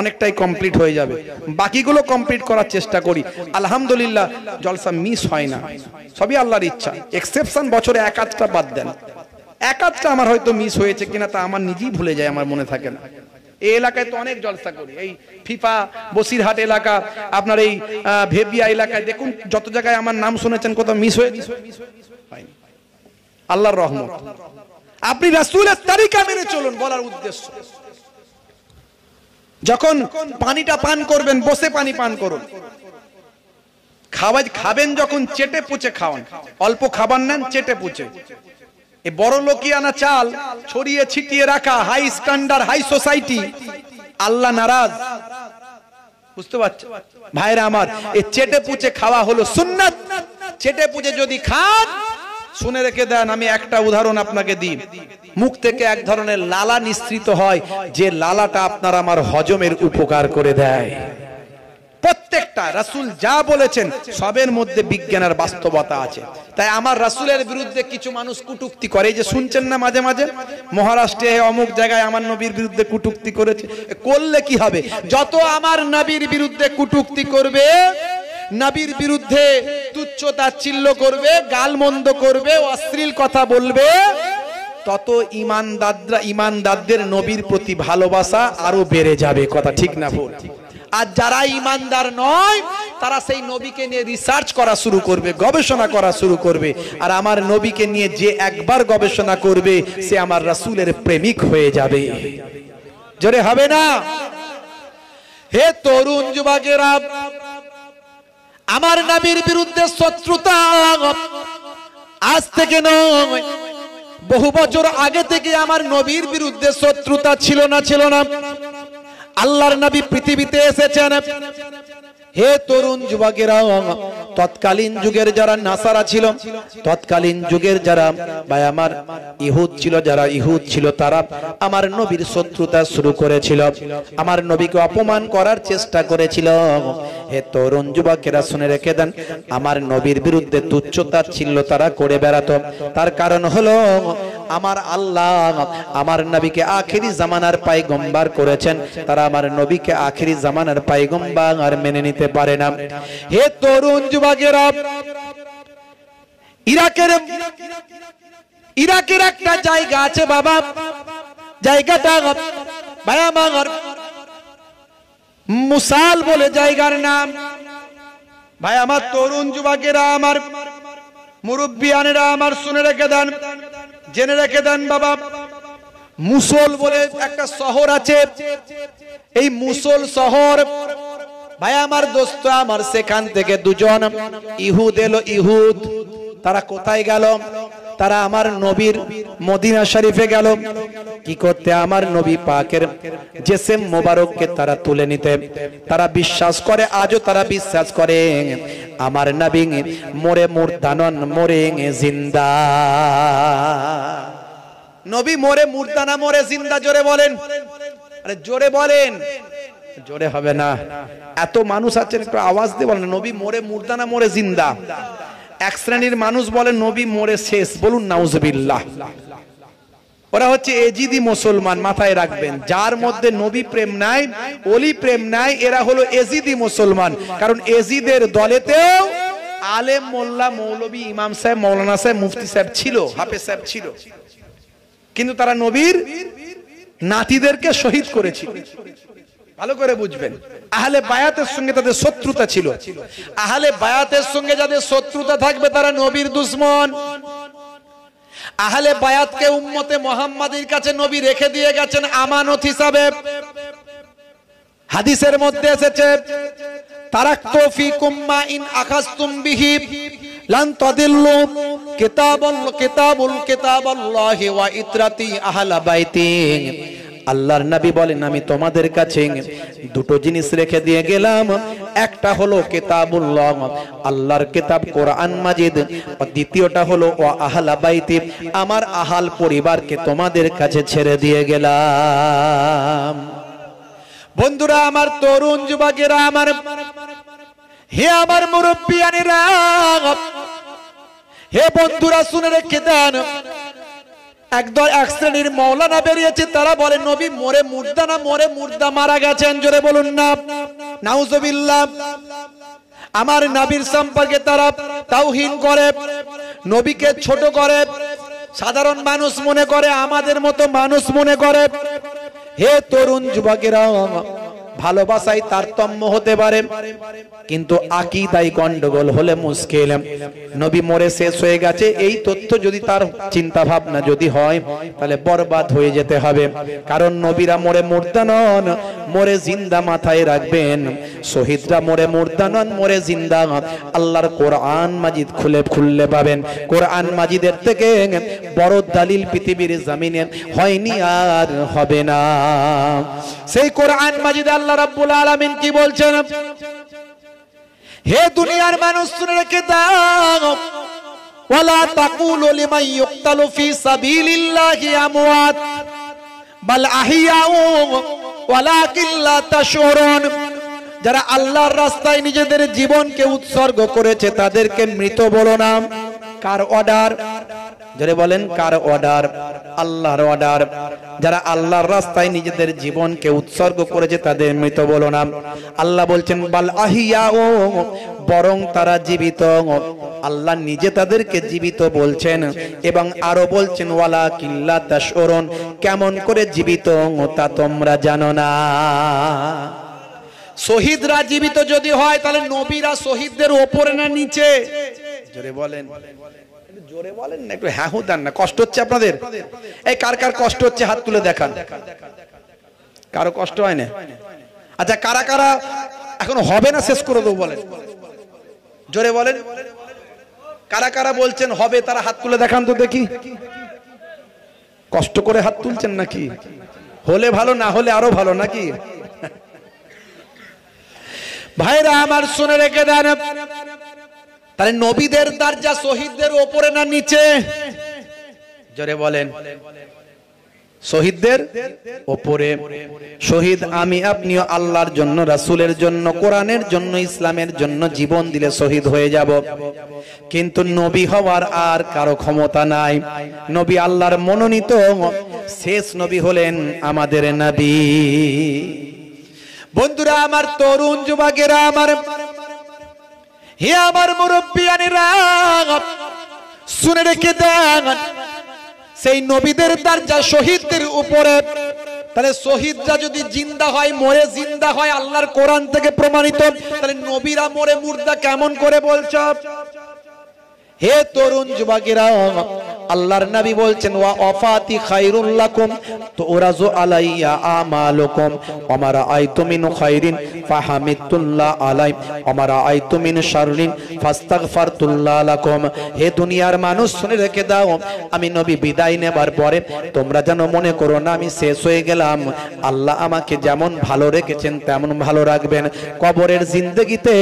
অনেকটাই কমপ্লিট হয়ে যাবে, বাকিগুলো কমপ্লিট করার চেষ্টা করি। আলহামদুলিল্লাহ জলসা মিস হয় না, সবই আল্লাহর ইচ্ছা। এক্সেপশন বছরে 1-8টা বাদ দেন, 1-8টা আমার হয়তো মিস হয়েছে কিনা তা আমার নিজেই ভুলে যায়, আমার মনে থাকে না। এই এলাকায় তো অনেক জলসা করি, এই ফিফা, বসিরহাট এলাকা, আপনার এই ভেবিয়া এলাকায় দেখুন, যত জায়গায় আমার নাম শুনেছেন, কোথাও মিস হয়েছে? আল্লাহর রহমত। আপনি রাসূলের তরিকা মেনে চলুন, বলার উদ্দেশ্য। যখন পানিটা পান করবেন, বসে পানি পান করুন। খাবেন যখন চেটে পুচে খাওয়ান, অল্প খাবার নেন, চেটে পুচে। এই বড় লোকিয়ানা চাল ছড়িয়ে ছিটিয়ে রাখা, হাই স্ট্যান্ডার্ড, হাই সোসাইটি, আল্লাহ নারাজ। বুঝতে পারছেন ভাইরা আমার? এই চেটে পুচে খাওয়া হলো সুন্নাত। চেটে পুচে যদি খান, শুনে রেখে দেন, আমি একটা উদাহরণ আপনাকে দিই। মুখ থেকে এক ধরনের লালা নিঃসৃত হয়, যে লালাটা আপনার আমার হজমের উপকার করে দেয়। প্রত্যেকটা রাসূল যা বলেছেন সবের মধ্যে বিজ্ঞানের বাস্তবতা আছে। তাই আমার রাসূলের বিরুদ্ধে কিছু মানুষ কটূক্তি করে, এই যে শুনছেন না মাঝে মাঝে, মহারাষ্ট্রে অমুক জায়গায় আমার নবীর বিরুদ্ধে কটূক্তি করেছে। করলে কি হবে? যত আমার নবীর বিরুদ্ধে কটূক্তি করবে, নবীর বিরুদ্ধে তুচ্ছ তাচ্ছিল্য করবে, গালমন্দ করবে, অশ্লীল কথা বলবে, তত ইমানদারদের নবীর প্রতি ভালোবাসা আরো বেড়ে যাবে। কথা ঠিক না ভুল? আর যারা ইমানদার নয়, তারা সেই নবীকে নিয়ে রিসার্চ করা শুরু করবে, গবেষণা করা শুরু করবে। আর আমার নবীকে নিয়ে যে একবার গবেষণা করবে, সে আমার রাসূলের প্রেমিক হয়ে যাবে। জোরে হবে না? হে তরুণ যুবকেরা, আমার নবীর বিরুদ্ধে শত্রুতা আজ থেকে নয়, বহু বছর আগে থেকে আমার নবীর বিরুদ্ধে শত্রুতা ছিল না, ছিল না। আল্লাহর নবী পৃথিবীতে এসেছেন। হে তরুণ যুবকেরা, তৎকালীন যুগের যারা নাসারা ছিল, তৎকালীন যুগের যারা ভাই আমার ইহুদ ছিল, যারা ইহুদ ছিল, তারা আমার নবীর শত্রুতা শুরু করেছিল, আমার নবীকে অপমান করার চেষ্টা করেছিল। হে তরুণ যুবকেরা, শুনে রেখে দেন, আমার নবীর বিরুদ্ধে তুচ্ছতাচ্ছিল্য তারা করে বেড়াতো। তার কারণ হলো আমার আল্লাহ আমার নবীকে আখেরি জামানার পয়গম্বর করেছেন, তারা আমার নবীকে আখেরি জামানার পয়গম্বর মেনে নিতে পারে না। হে তরুণ যুবকেরা, ইরাকের একটা জায়গা আছে বাবা, জায়গাটা ভাই আমার মুসাল বলে জায়গার নাম। ভাই আমার তরুণ যুবকেরা, আমার মুরব্বিয়ানেরা আমার, শুনে রেখে দেন, জেনে রেখে দেন বাবা, মুসল বলে একটা শহর আছে। এই মুসল শহর ভাই আমার দোস্ত আমার, সেখান থেকে দুজন ইহুদ এলো। ইহুদ তারা কোথায় গেল? তারা আমার নবীর মদিনা শরীফে গেল কি করতে? আমার নবী পাকের জিসম মোবারককে তারা তুলে নিতে। তারা বিশ্বাস করে, আজও তারা বিশ্বাস করে আমার নবী মরে মুর্দা নন, মরে জিন্দা। নবী মরে মুর্দা না, মরে জিন্দা? জোরে বলেন, আরে জোরে বলেন। জোরে হবে না, এত মানুষ আছেন, একটু আওয়াজ দিয়ে বলেন। নবী মরে মুর্দা না মরে জিন্দা? এক শ্রেণীর মানুষ বলে নবী মরে শেষ। বলুন নাউজুবিল্লাহ। ওরা হচ্ছে এজিদি মুসলমান, মাথায় রাখবেন। যার মধ্যে নবী প্রেম নাই, ওলি প্রেম নাই, এরা হলো এজিদি মুসলমান। কারণ এজিদের দলেতেও আলেম, মোল্লা, মৌলবী, ইমাম সাহেব, মৌলানা সাহেব, মুফতি সাহেব ছিল, হাফেজ সাহেব ছিল, কিন্তু তারা নবীর নাতিদেরকে শহীদ করেছিল। ভালো করে বুঝবেন। আহলে বায়াতের সঙ্গে তাদের শত্রুতা ছিল। আহলে বায়াতের সঙ্গে যাদের শত্রুতা থাকবে তারা নবীর দুশমন। আহলে বায়াতকে উম্মতে মুহাম্মাদীর কাছে নবী রেখে দিয়ে গেছেন আমানত হিসাবে। হাদিসের মধ্যে এসেছে, তারাকতু ফিকুম মা ইন আখাযতুম বিহি লান তাদিল্লু কিতাবাল্লাহি ওয়া ইতরাতি আহলা বাইতি। আল্লাহর নবী বলেন, আমি তোমাদের কাছে দুটো জিনিস রেখে দিয়ে গেলাম। একটা হলো কিতাবুল্লাহ, আল্লাহর কিতাব কোরআন মাজিদ, আর দ্বিতীয়টা হলো ওয়া আহলা বাইতি, আমার আহাল পরিবারকে তোমাদের কাছে ছেড়ে দিয়ে গেলাম। বন্ধুরা আমার, তরুণ যুবকেরা আমার, হে আমার মুরব্বিয়ানেরা, হে বন্ধুরা শুনে রেখে দেন। একদল এক শ্রেণীর মৌলানা বেরিয়েছে, তারা বলে নবী মরে মুর্দা না মরে মুর্দা মারা গেছেন। জোরে বলুন না নাউজুবিল্লাহ। আমার নবীর সম্পর্কে তারা তাওহীন করে, নবীকে ছোট করে, সাধারণ মানুষ মনে করে, আমাদের মতো মানুষ মনে করে। হে তরুণ যুবকেরা, ভালোবাসায় তারতম্য হতে পারে, কিন্তু আকীদায় গন্ডগোল হলে মুশকিল। নবী মরে শেষ হয়ে গেছে এই তথ্য যদি তার চিন্তা ভাবনা যদি হয়, তাহলে বরবাদ হয়ে যেতে হবে। কারণ নবীরা মরে মুর্দা নন, মরে জিন্দা। মাথায় রাখবেন, শহীদরা মরে মুর্দা নন, মরে জিন্দা। আল্লাহর কোরআন মাজিদ খুললে পাবেন। কোরআন মাজিদের থেকে বড় দলিল পৃথিবীর জমিনে হয়নি আর হবে না। সেই কোরআন মাজিদ আল্লাহ রাব্বুল আলামিন কি বলছেন? হে দুনিয়ার মানুষ শুনে রেখে দাও, ওয়ালা তাকুলু লিমান ইউক্তালু ফি সাবিলিল্লাহি আমওয়াত বাল আহইয়াউ ওয়ালাকিন লা তাশউরুন। যারা আল্লাহর রাস্তায় নিজেদের জীবনকে উৎসর্গ করেছে তাদেরকে মৃত বলো না। কার অর্ডার? যারা বলেন কার অর্ডার? আল্লাহর অর্ডার। যারা আল্লাহর রাস্তায় নিজেদের জীবনকে উৎসর্গ করেছে তাদের মৃত বলো না। আল্লাহ বলছেন বাল আহিয়াও, বরং তারা জীবিত। আল্লাহ নিজে তাদেরকে জীবিত বলছেন এবং আরো বলছেন ওয়ালাকিন লা তাশউরুন, কেমন করে জীবিত তা তোমরা জানো না। শহীদরা জীবিত যদি হয় তাহলে নবীরা শহীদদের উপরে না নিচে? জোরে বলেন, জোরে বলেন না, একটু হ্যাঁ দেন না। কষ্ট হচ্ছে আপনাদের? এই কার কার কষ্ট হচ্ছে হাত তুলে দেখান। কারো কষ্ট হয় না? আচ্ছা, কারা কারা এখন হবে না শেষ করে দেবো বলেন? জোরে বলেন, কারা কারা বলছেন হবে তারা হাত তুলে দেখান তো দেখি। কষ্ট করে হাত তুলছেন নাকি? হলে ভালো, না হলে আরো ভালো নাকি? ভাইরা আমার শুনে রেখে দেন, তাহলে নবীদের দরজা শহীদদের উপরে না নিচে? জোরে বলেন, শহীদদের উপরে। শহীদ আমি আপনিও আল্লাহর জন্য, রাসূলের জন্য, কোরআনের জন্য, ইসলামের জন্য জীবন দিলে শহীদ হয়ে যাব। কিন্তু নবী হওয়ার আর কারো ক্ষমতা নাই। নবী আল্লাহর মনোনীত শেষ নবী হলেন আমাদের নবী। বন্ধুরা আমার, তরুণ যুবকেরা আমার, হে আমার মুরব্বিয়ানেরা, শুনে রেখে দেন, সেই নবীদের দরজা শহীদদের উপরে। তাহলে শহীদরা যদি জিন্দা হয়, মরে জিন্দা হয়, আল্লাহর কোরআন থেকে প্রমাণিত, তাহলে নবীরা মরে মুর্দা কেমন করে বলছ? হে তরুণ যুবকেরা, আল্লাহর নবী বলছেন ওয়া আফাতি খায়রুল লাকুম তুরাজু আলাইয়া আমালুকুম ওয়া রাআইতু মিন খায়রিন ফাহামিদুল্লাহ আলাই ওয়া রাআইতু মিন শাররিন ফাস্তাগফারতুল্লাহ লাকুম। হে দুনিয়ার মানুষ শুনে রেখে দাও, আমি নবী বিদায় নেবার পরে তোমরা যেন মনে করো না আমি শেষ হয়ে গেলাম। আল্লাহ আমাকে যেমন ভালো রেখেছেন তেমন ভালো রাখবেন। কবরের জিন্দেগিতে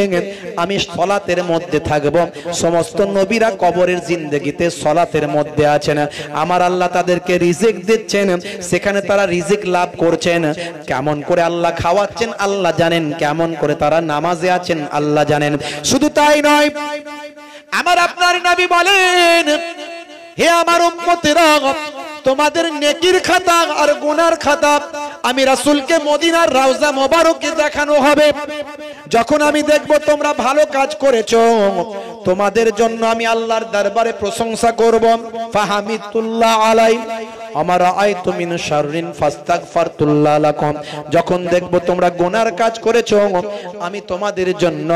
আমি সলাতের মধ্যে থাকব। সমস্ত নবীরা কবরের জিন্দেগিতে সলাতের মধ্যে আছেন। আমার আল্লাহ তাদেরকে রিজিক দিচ্ছেন, সেখানে তারা রিজিক লাভ করছেন। কেমন করে আল্লাহ খাওয়াচ্ছেন আল্লাহ জানেন, কেমন করে তারা নামাজে আছেন আল্লাহ জানেন। শুধু তাই নয়, আমার আপনার নবী বলেন হে আমার উম্মতেরা, তোমাদের নেকির খাতা আর গুনার খাতা আমি রাসূলকে মদিনার রওজা মোবারকে দেখানো হবে। যখন আমি দেখব তোমরা ভালো কাজ করেছো, তোমাদের জন্য আমি আল্লাহর দরবারে প্রশংসা করব। ফাহামিদুল্লাহ আলাই আমার আইতু মিন শাররিন ফাস্তাগফারতুল্লাহ লাকুম। যখন দেখব তোমরা গুনার কাজ করেছো, আমি তোমাদের জন্য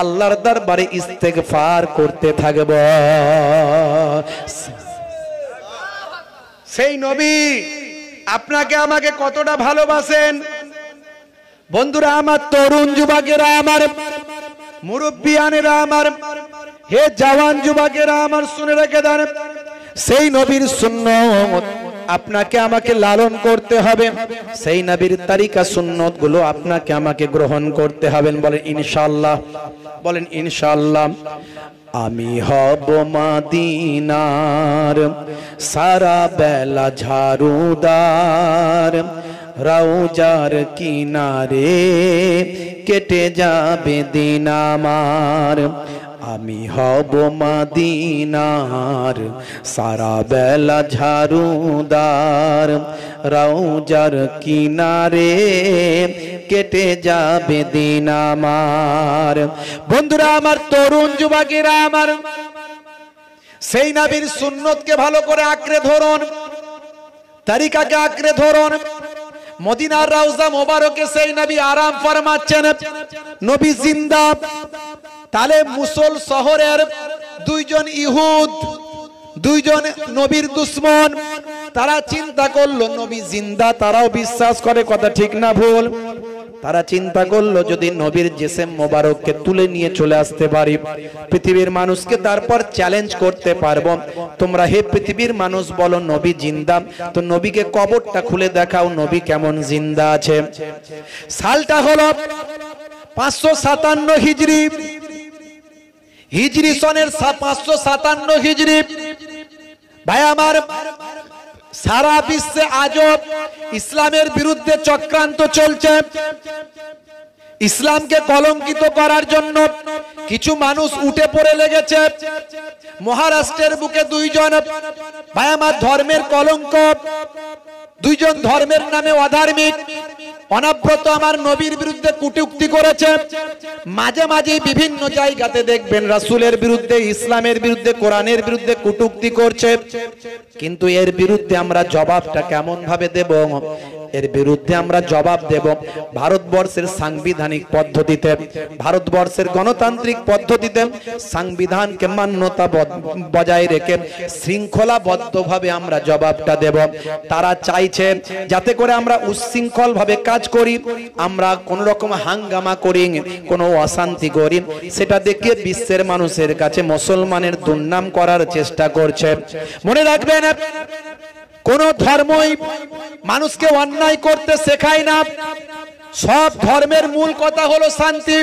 আল্লাহর দরবারে ইস্তেগফার করতে থাকব। সেই নবী আপনাকে আমাকে কতটা ভালোবাসেন। বন্ধুরা আমার, তরুণ যুবকেরা আমার, মুরব্বিয়ানেরা আমার, হে জওয়ান যুবকেরা আমার, শুনে রেখে দেন, সেই নবীর সুন্নাত আপনাকে আমাকে লালন করতে হবে। সেই নবীর তরিকা সুন্নাত গুলো আপনাকে আমাকে গ্রহণ করতে হবে। বলেন ইনশাআল্লাহ, বলেন ইনশাআল্লাহ। আমি হব মদিনার সারা বেলা ঝাড়ুদার, রওজার কিনারে কেটে যাবে দিন আমার। আমি হব মদিনার সারা বেলা ঝাড়ুদার, রওজার কিনারে কেটে যাবে দিন আমার। বন্ধুরা আমার, তরুণ যুবকেরা আমার, সেই নবীর সুন্নতকে ভালো করে আঁকড়ে ধরুন, তরিকাকে আঁকড়ে ধরুন। মদিনার রওজা মোবারকে সেই নবী আরাম ফরমাচ্ছেন, নবী জিন্দা। তাহলে মুসল শহরের দুইজন ইহুদ, দুইজন নবীর দুশ্মন, তারা চিন্তা করলো নবী জিন্দা, তারাও বিশ্বাস করে, কথা ঠিক না ভুল? তারা চিন্তা করলো যদি নবীর জিসম মোবারককে তুলে নিয়ে চলে আসতে পারি, পৃথিবীর মানুষকে তারপর চ্যালেঞ্জ করতে পারবো। তোমরা হে পৃথিবীর মানুষ বলো নবী জিন্দা, তো নবীকে কবরটা খুলে দেখাও নবী কেমন জিন্দা আছে। সালটা হলো 557 হিজরি, হিজরি সনের 557 হিজরি। ভাই আমার, সারা বিশ্বে আজব ইসলামের বিরুদ্ধে চক্রান্ত চলছে। ইসলামকে কলঙ্কিত করার জন্য কিছু মানুষ উঠে পড়ে লেগেছে। মহারাষ্ট্রের বুকে দুইজন ভাই আমার ধর্মের কলঙ্ক, দুইজন ধর্মের নামে অধার্মিক, অনব্রত আমার নবীর বিরুদ্ধে কটূক্তি করেছে। মাঝে মাঝে বিভিন্ন জায়গাতে দেখবেন রাসূলের বিরুদ্ধে, ইসলামের বিরুদ্ধে, কোরআনের বিরুদ্ধে কটূক্তি করছে। কিন্তু এর বিরুদ্ধে আমরা জবাবটা কেমন ভাবে দেব? এর বিরুদ্ধে আমরা জবাব দেব ভারতবর্ষের সাংবিধানিক পদ্ধতিতে, ভারতবর্ষের গণতান্ত্রিক পদ্ধতিতে সংবিধানকে মান্যতা বজায় রেখে শৃঙ্খলাবদ্ধভাবে আমরা জবাবটা দেব। তারা চাইছে যাতে করে আমরা উচ্ছৃঙ্খল ভাবে কাজ করি, আমরা কোন রকম হাঙ্গামা করি, কোনো অশান্তি করি, সেটা দেখে বিশ্বের মানুষের কাছে মুসলমানের দুর্নাম করার চেষ্টা করছে। মনে রাখবেন, কোন ধর্মই মানুষকে অন্যায় করতে শেখায় না। সব ধর্মের মূল কথা হলো শান্তি।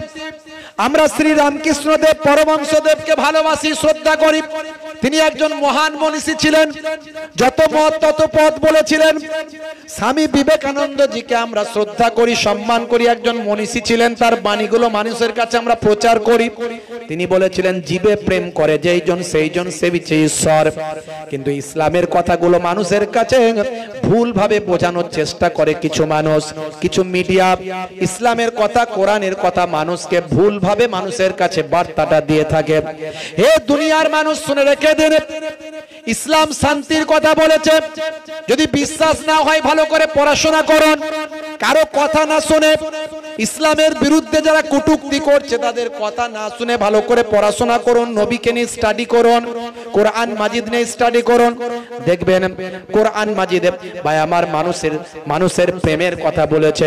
আমরা শ্রী রামকৃষ্ণদেব পরমহংসদেবকে ভালোবাসি, শ্রদ্ধা করি। তিনি একজন মহান মনীষী ছিলেন, যত মত তত পথ বলেছিলেন। স্বামী বিবেকানন্দজিকে আমরা শ্রদ্ধা করি, সম্মান করি, একজন মনীষী ছিলেন। তার বাণীগুলো মানুষের কাছে আমরা প্রচার করি। তিনি বলেছিলেন জীবে প্রেম করে যেইজন সেইজন সেবিছে ঈশ্বর। কিন্তু ইসলামের কথাগুলো মানুষের কাছে ভুলভাবে বোঝানোর চেষ্টা করে কিছু মানুষ, কিছু মিডিয়া। ইসলামের কথা, কোরআনের কথা মানুষকে ভুলভাবে মানুষের কাছে বার্তাটা দিয়ে থাকে। হে দুনিয়ার মানুষ, শুনে রেখে দিন, ইসলাম শান্তির কথা বলেছে। যদি বিশ্বাস না হয় ভালো করে পড়াশোনা করুন, কারো কথা না শুনে ইসলামের বিরুদ্ধে যারা কটূক্তি করছে তাদের কথা না শুনে ভালো করে পড়াশোনা করুন, নবীকে নিয়ে স্টাডি করুন, কোরআন মাজিদ নিয়ে স্টাডি করুন। দেখবেন কোরআন মাজিদে ভাই আমার মানুষের প্রেমের কথা বলেছে,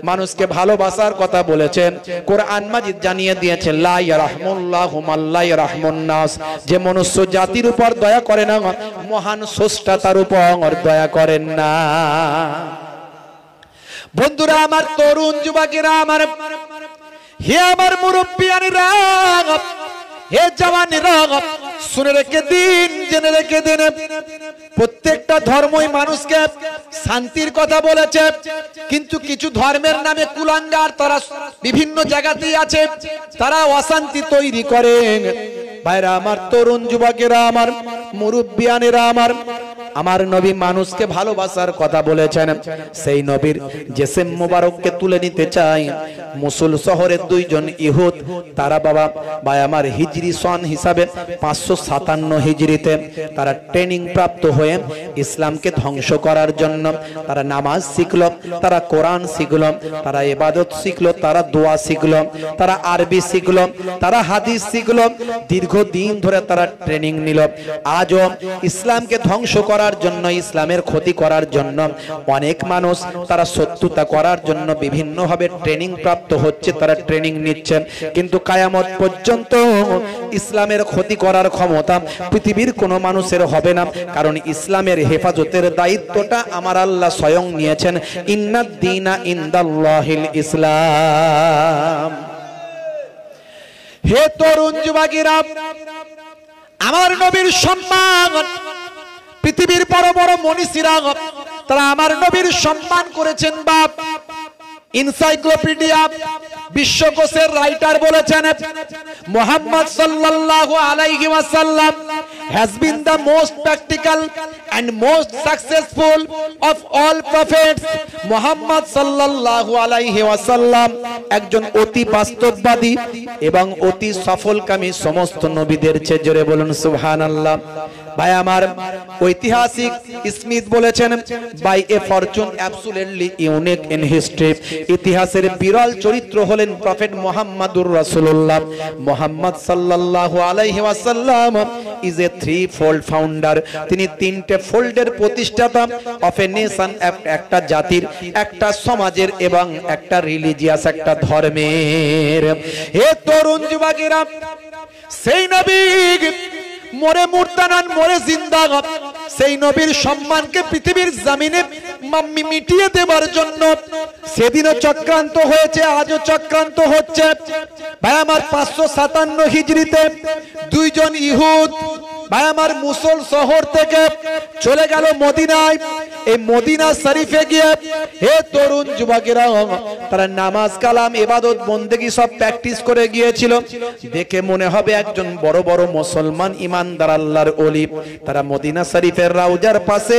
মানুষকে ভালোবাসার কথা বলেছে। কোরআন মাজিদ জানিয়ে দিয়েছে লা ইয়ারহামুল্লাহু মান লা ইয়ারহামুন নাস, যে মনুষ্য জাতির উপর দয়া করে না মহান স্রষ্টা তার উপর দয়া করেন না। বন্ধুরা আমার, তরুণ যুবকেরা আমার, হে আমার মুরব্বিয়ানিরা, হে জওয়ানেরা, শুনে রেখে দিন, জেনে রেখে দিন, প্রত্যেকটা ধর্মই মানুষকে শান্তির কথা বলেছে, কিন্তু কিছু ধর্মের নামে কুলাঙ্গার তারা বিভিন্ন জায়গাতেই আছে, তারা অশান্তি তৈরি করেন। ভাইরা আমার, তরুণ যুবকেরা আমার, মুরব্বিয়ানেরা আমার, আমার নবী মানুষকে ভালোবাসার কথা বলেছেন। সেই নবীর জেসেম মোবারককে তুলে নিতে চাই। মুসুল শহরের দুইজন ইহুদ, তারা বাবা ভাই আমার হিজরি সন হিসাবে 557 হিজরিতে তারা ট্রেনিং প্রাপ্ত হয়ে ইসলামকে ধ্বংস করার জন্য তারা নামাজ শিখল, তারা কোরআন শিখল, তারা ইবাদত শিখল, তারা দোয়া শিখল, তারা আরবি শিখল, তারা হাদিস শিখল। দীর্ঘদিন ধরে তারা ট্রেনিং নিল। আজও ইসলামকে ধ্বংস করার জন্য, ইসলামের ক্ষতি করার জন্য অনেক মানুষ তারা শত্রুতা করার জন্য বিভিন্নভাবে ট্রেনিং প্রাপ্ত হচ্ছে, তারা ট্রেনিং নিচ্ছেন, কিন্তু কিয়ামত পর্যন্ত ইসলামের ক্ষতি করার ক্ষমতা পৃথিবীর কোনো মানুষের হবে না, কারণ ইসলামের হেফাজতের দায়িত্বটা আমার আল্লাহ স্বয়ং নিয়েছেন। ইন্নাদ দীনা ইনদাল্লাহিল ইসলাম। হে তরুণ যুবকেরা, আমার নবীর সম্মান পৃথিবীর বড় বড় মনীষীরা তারা আমার নবীর সম্মান করেছেন। বাপ এনসাইক্লোপিডিয়া বিশ্বকোষের রাইটার বলেছেন মুহাম্মদ সাল্লাল্লাহু আলাইহি ওয়াসাল্লাম has been the most practical and most successful of all prophets. Muhammad সাল্লাল্লাহু আলাইহি ওয়াসাল্লাম একজন অতি বাস্তববাদী এবং অতি সফলকামী সমস্ত নবীদের চেয়ে। জোরে বলুন সুবহানাল্লাহ। ভাই আমার, ঐতিহাসিক স্মিথ বলেছেন by a fortune absolutely unique in history, ইতিহাসের বিরল চরিত্র হলেন প্রফেট মুহাম্মাদুর রাসূলুল্লাহ। মুহাম্মদ সাল্লাল্লাহু আলাইহি ওয়াসাল্লাম ইজ এ থ্রি-ফোল্ড ফাউন্ডার, তিনি তিনটে ফোল্ডের প্রতিষ্ঠাতা অফ এ নেশন, একটা জাতির, একটা সমাজের এবং একটা রিলিজিয়াস, একটা ধর্মের। হে তরুণ যুবকেরা, সেই নবী মরে মুর্দানান, মরে জিন্দা, সেই নবীর সম্মানকে পৃথিবীর জমিনে মিটিয়ে দেবার জন্য সেদিনও চক্রান্ত হয়েছে, আজও চক্রান্ত হচ্ছে। ভাই আমার, 557 হিজরিতে দুইজন ইহুদ ভাই আমার মুসল শহর থেকে চলে গেল মদিনায়। এই মদিনা শরীফে গিয়ে হে তরুণ যুবকেরা, তারা নামাজ কালাম ইবাদত বন্দেগী সব প্র্যাকটিস করে গিয়েছিল। দেখে মনে হবে একজন বড় বড় মুসলমান ইমানদার আল্লাহর ওলি। তারা মদিনা শরীফের রাউজার পাশে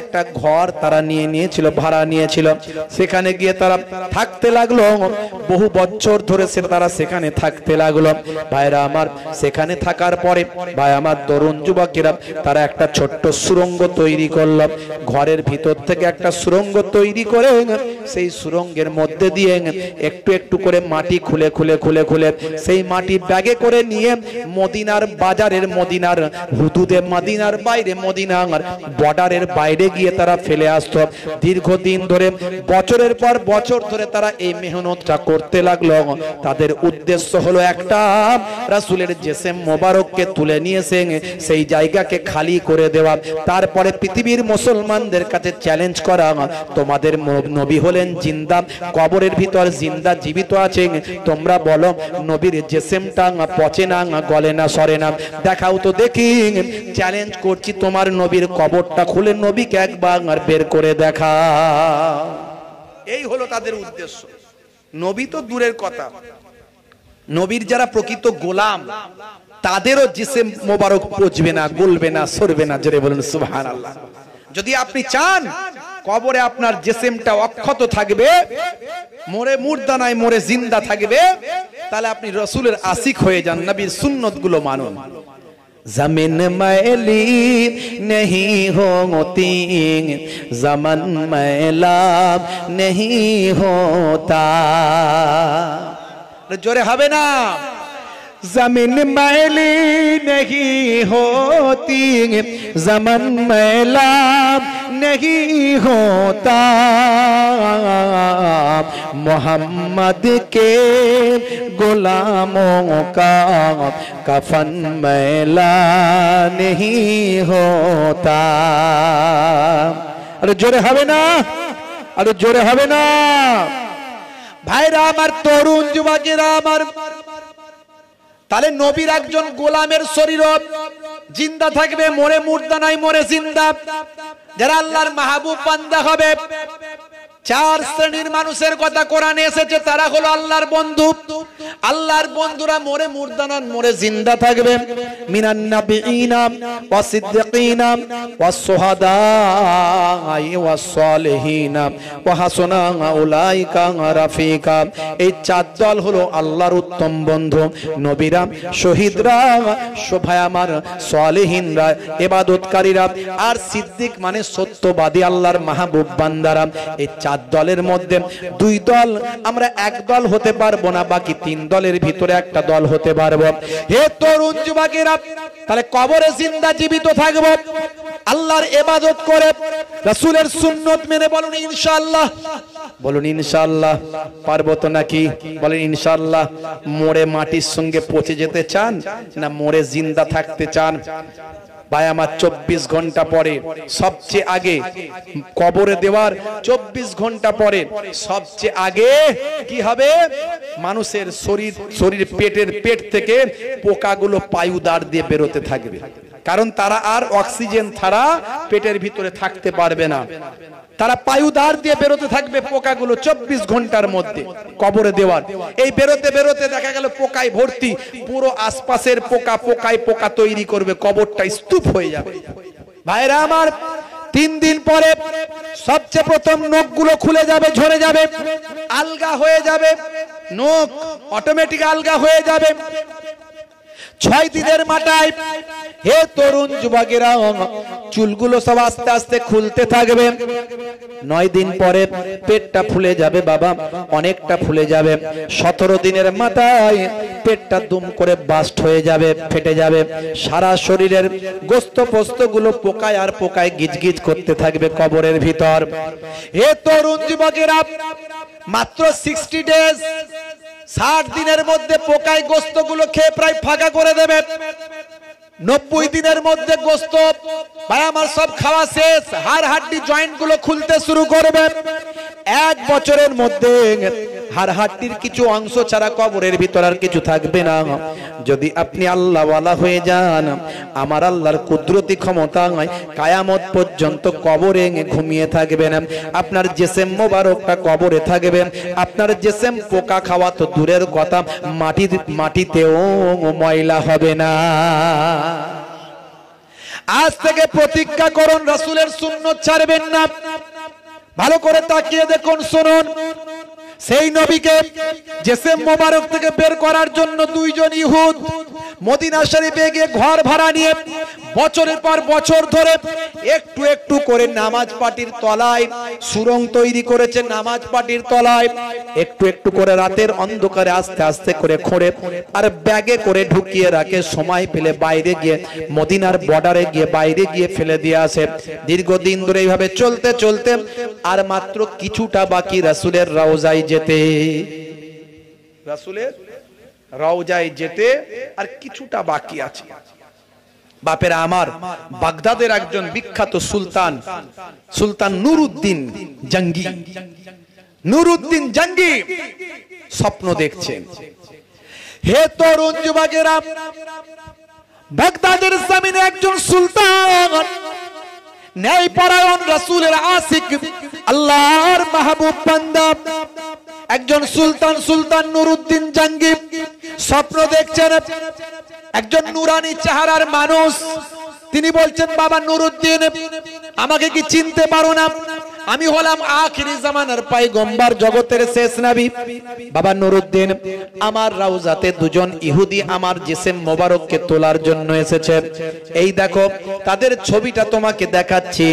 একটা ঘর তারা নিয়েছিল, ভাড়া নিয়েছিল। সেখানে গিয়ে তারা থাকতে লাগলো, বহু বছর ধরে তারা সেখানে থাকতে লাগলো। ভাইরা আমার, সেখানে থাকার পরে ভাই আমার তরুণ যুবকেরা তারা একটা ছোট্ট সুড়ঙ্গ তৈরি করল। ঘরের ভিতর থেকে একটা সুড়ঙ্গ তৈরি করে সেই সুড়ঙ্গের মধ্যে দিয়ে একটু একটু করে মাটি খুলে খুলে খুলে খুলে সেই মাটি ব্যাগে করে নিয়ে মদিনার বাজারের, মদিনার হুদুদে, মদিনার বাইরে, মদিনার বর্ডারের বাইরে গিয়ে তারা ফেলে আসতো। দীর্ঘদিন ধরে, বছরের পর বছর ধরে তারা এই মেহনতটা করতে লাগলো। তাদের উদ্দেশ্য হলো একটা, রাসূলের জেসেম মোবারককে তুলে নিয়েছে সেই জায়গাকে খালি করে দেওয়া, তারপরে পৃথিবীর মুসলমানদের কাছে চ্যালেঞ্জ করা, তোমাদের নবী হলেন জিন্দা, কবরের ভিতর জিন্দা জীবিত আছে, তোমরা বলো নবীর জেসেমটা পচে না, গলে না, সরে না, দেখাও তো দেখি। চ্যালেঞ্জ করছি, তোমার নবীর কবরটা খুলে নবীকে একবার বের করে দেখা। এই হলো তাদের উদ্দেশ্য। নবী তো দূরের কথা, নবীর যারা প্রকৃত গোলাম তাদেরও জিসেম মোবারক পচবে না, গলবে না, সরবে না। জোরে বলুন সুবহানাল্লাহ। যদি আপনি চান কবরে আপনার জিসেমটা অক্ষত থাকবে, মরে মুর্দা নাই, মরে জিন্দা থাকবে, তাহলে আপনি রাসূলের আশিক হয়ে যান, নবীর সুন্নতগুলো মানুন। जमीन मैली नहीं होती, ज़मन मैला नहीं होता। जोरे हवे ना। जमीन मैली नहीं होती, ज़मन मैला नहीं होता, मोहम्मद के गुलामों का कफन मैला नहीं होता। अरे जोरे हवे ना, अरे जोरे हवे ना। भाईरा आमार, तरुण যুবকেরা আমার, তাহলে নবীর একজন গোলামের শরীর জিন্দা থাকবে, মরে মুর্দা নাই, মরে জিন্দা। যারা আল্লাহর মাহবুব বান্দা হবে, চার শ্রেণীর মানুষের কথা কোরআনে এসেছে, তারা হলো আল্লাহর বন্ধু। আল্লাহর বন্ধুরা মরে মুর্দা নন, মরে জিন্দা থাকবে। মিনান নাবিয়িনা ওয়াস সিদ্দিকিনা ওয়াস শুহাদা ওয়াস সালিহিনা ওয়া হাসুনা উলাইকা রাফিকা। এই চার দল হলো আল্লাহর উত্তম বন্ধু। নবীরা, শহীদরা, ভাই আমার, সালেহিনরা, ইবাদতকারীরা, আর সিদ্দিক মানে সত্যবাদী আল্লাহর মাহবুব বান্দারা। এই চার দলের মধ্যে দুই দল আমরা এক দল হতে পারবো না, বাকি তিন দলের ভিতরে একটা দল হতে পারবো। হে তরুণ যুবকেরা, তাহলে কবরে জিন্দা জীবিত থাকবো, আল্লাহর ইবাদত করে, রাসূলের সুন্নাত মেনে। বলুন ইনশাআল্লাহ, বলুন ইনশাআল্লাহ। পারবো তো নাকি? বলেন ইনশাআল্লাহ। মরে মাটির সঙ্গে পচে যেতে চান না মরে জিন্দা থাকতে চান? ভাই আমার, 24 ঘন্টা পরে সবচেয়ে আগে কবরে দেওয়ার 24 ঘন্টা পরে সবচেয়ে আগে কি হবে? মানুষের শরীর পেট থেকে পোকাগুলো পায়ুদার দিয়ে বেরোতে থাকবে, কারণ তারা আর অক্সিজেন ছাড়া পেটের ভিতরে থাকতে পারবে না। তারা পায়ুদার দিয়ে বেরোতে থাকবে পোকাগুলো 24 ঘন্টার মধ্যে কবরে দেওয়ার। এই বেরোতে বেরোতে দেখা গেল পোকায় ভর্তি, পুরো আশপাশের পোকায় পোকা তৈরি করবে, কবরটা স্তূপ হয়ে যাবে। ভাইরা আমার, 3 দিন পরে সবচেয়ে প্রথম নখগুলো খুলে যাবে, ঝরে যাবে, আলগা হয়ে যাবে, নখ অটোমেটিক আলগা হয়ে যাবে। 6 দিনের মাথায়, হে তরুণ যুবকেরা, চুলগুলো সব আস্তে আস্তে খুলতে থাকবে। 9 দিন পরে পেটটা ফুলে যাবে বাবা, অনেকটা ফুলে যাবে। 17 দিনের মাথায় পেটটা দুম করে বাস্ট হয়ে যাবে, ফেটে যাবে। সারা শরীরের গোস্ত পোস্ত গুলো পোকায় আর পোকায় গিজগিজ করতে থাকবে কবরের ভিতর। হে তরুণ যুবকেরা, মাত্র 60 ডেজ, 60 দিনের মধ্যে পোকায় গোস্ত গুলো খেয়ে প্রায় ফাঁকা করে দেবে। 90 দিনের মধ্যে গোস্ত ভাই আমার সব খাওয়া শেষ, হাড় হাড্ডি জয়েন্ট গুলো খুলতে শুরু করবে। 1 বছরের মধ্যে হাড় হাড্ডির কিছু অংশ ছাড়া কবরের ভিতর আর কিছু থাকবে না। যদি আপনি আল্লাহ ওয়ালা হয়ে যান, আমার আল্লাহর কুদরতি ক্ষমতায় কিয়ামত পর্যন্ত কবরে ঘুমিয়ে থাকবেন। আপনার জিসম মোবারকটা কবরে থাকবে। আপনার জিসম পোকা খাওয়া তো দূরের কথা, মাটিতেও ময়লা হবে না। আজ থেকে প্রতিজ্ঞা করুন, রাসূলের সুন্নাত ছাড়বেন না। ভালো করে তাকিয়ে দেখুন, শুনুন। সেই নবীকে জিসম মোবারক থেকে বের করার জন্য 2 জন ইহুদ মদিনা শরীফে গিয়ে ঘর ভাড়া নিয়ে বছরের পর বছর ধরে একটু একটু করে নামাজ পাটির তলায় সুরং তৈরি করেছে। নামাজ পাটির তলায় একটু একটু করে রাতের অন্ধকারে আস্তে আস্তে করে খোঁড়ে আর ব্যাগে করে ঢুকিয়ে রাখে। সময় পেলে বাইরে গিয়ে মদিনার বর্ডারে গিয়ে বাইরে গিয়ে ফেলে দিয়ে আসে। দীর্ঘদিন ধরে এইভাবে চলতে চলতে আর মাত্র কিছুটা বাকি রাসূলের রওজায় যেতে। রাসূলের রওজায় যেতে আর কিছুটা বাকি আছে। বাপেরা আমার, বাগদাদের একজন বিখ্যাত সুলতান নুরউদ্দিন জঙ্গি স্বপ্ন দেখছেন। হে তরুণ যুবকেরা, বাগদাদের জমিনে একজন সুলতান, ন্যায়পরায়ণ, রাসূলের আশিক, আল্লাহর মাহবুব বান্দা একজন সুলতান নুরউদ্দিন জঙ্গি স্বপ্ন দেখছেন। একজন নুরানি চেহারার মানুষ, তিনি বলছেন, বাবা নুরউদ্দিন, আমাকে কি চিনতে পারো না? আমি হলাম আখিরি জামানার পয়গম্বর, জগতের শেষ নবী। বাবা নুরউদ্দিন, আমার রওজাতে দুজন ইহুদি আমার জিসিম মোবারককে তোলার জন্য এসেছে। এই দেখো তাদের ছবিটা তোমাকে দেখাচ্ছি।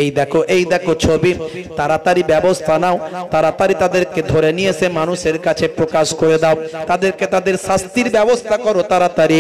এই দেখো, এই দেখো ছবি। তাড়াতাড়ি ব্যবস্থা নাও, তাড়াতাড়ি তাদেরকে ধরে নিয়ে এসে মানুষের কাছে প্রকাশ করে দাও, তাদেরকে তাদের শাস্তির ব্যবস্থা করো তাড়াতাড়ি।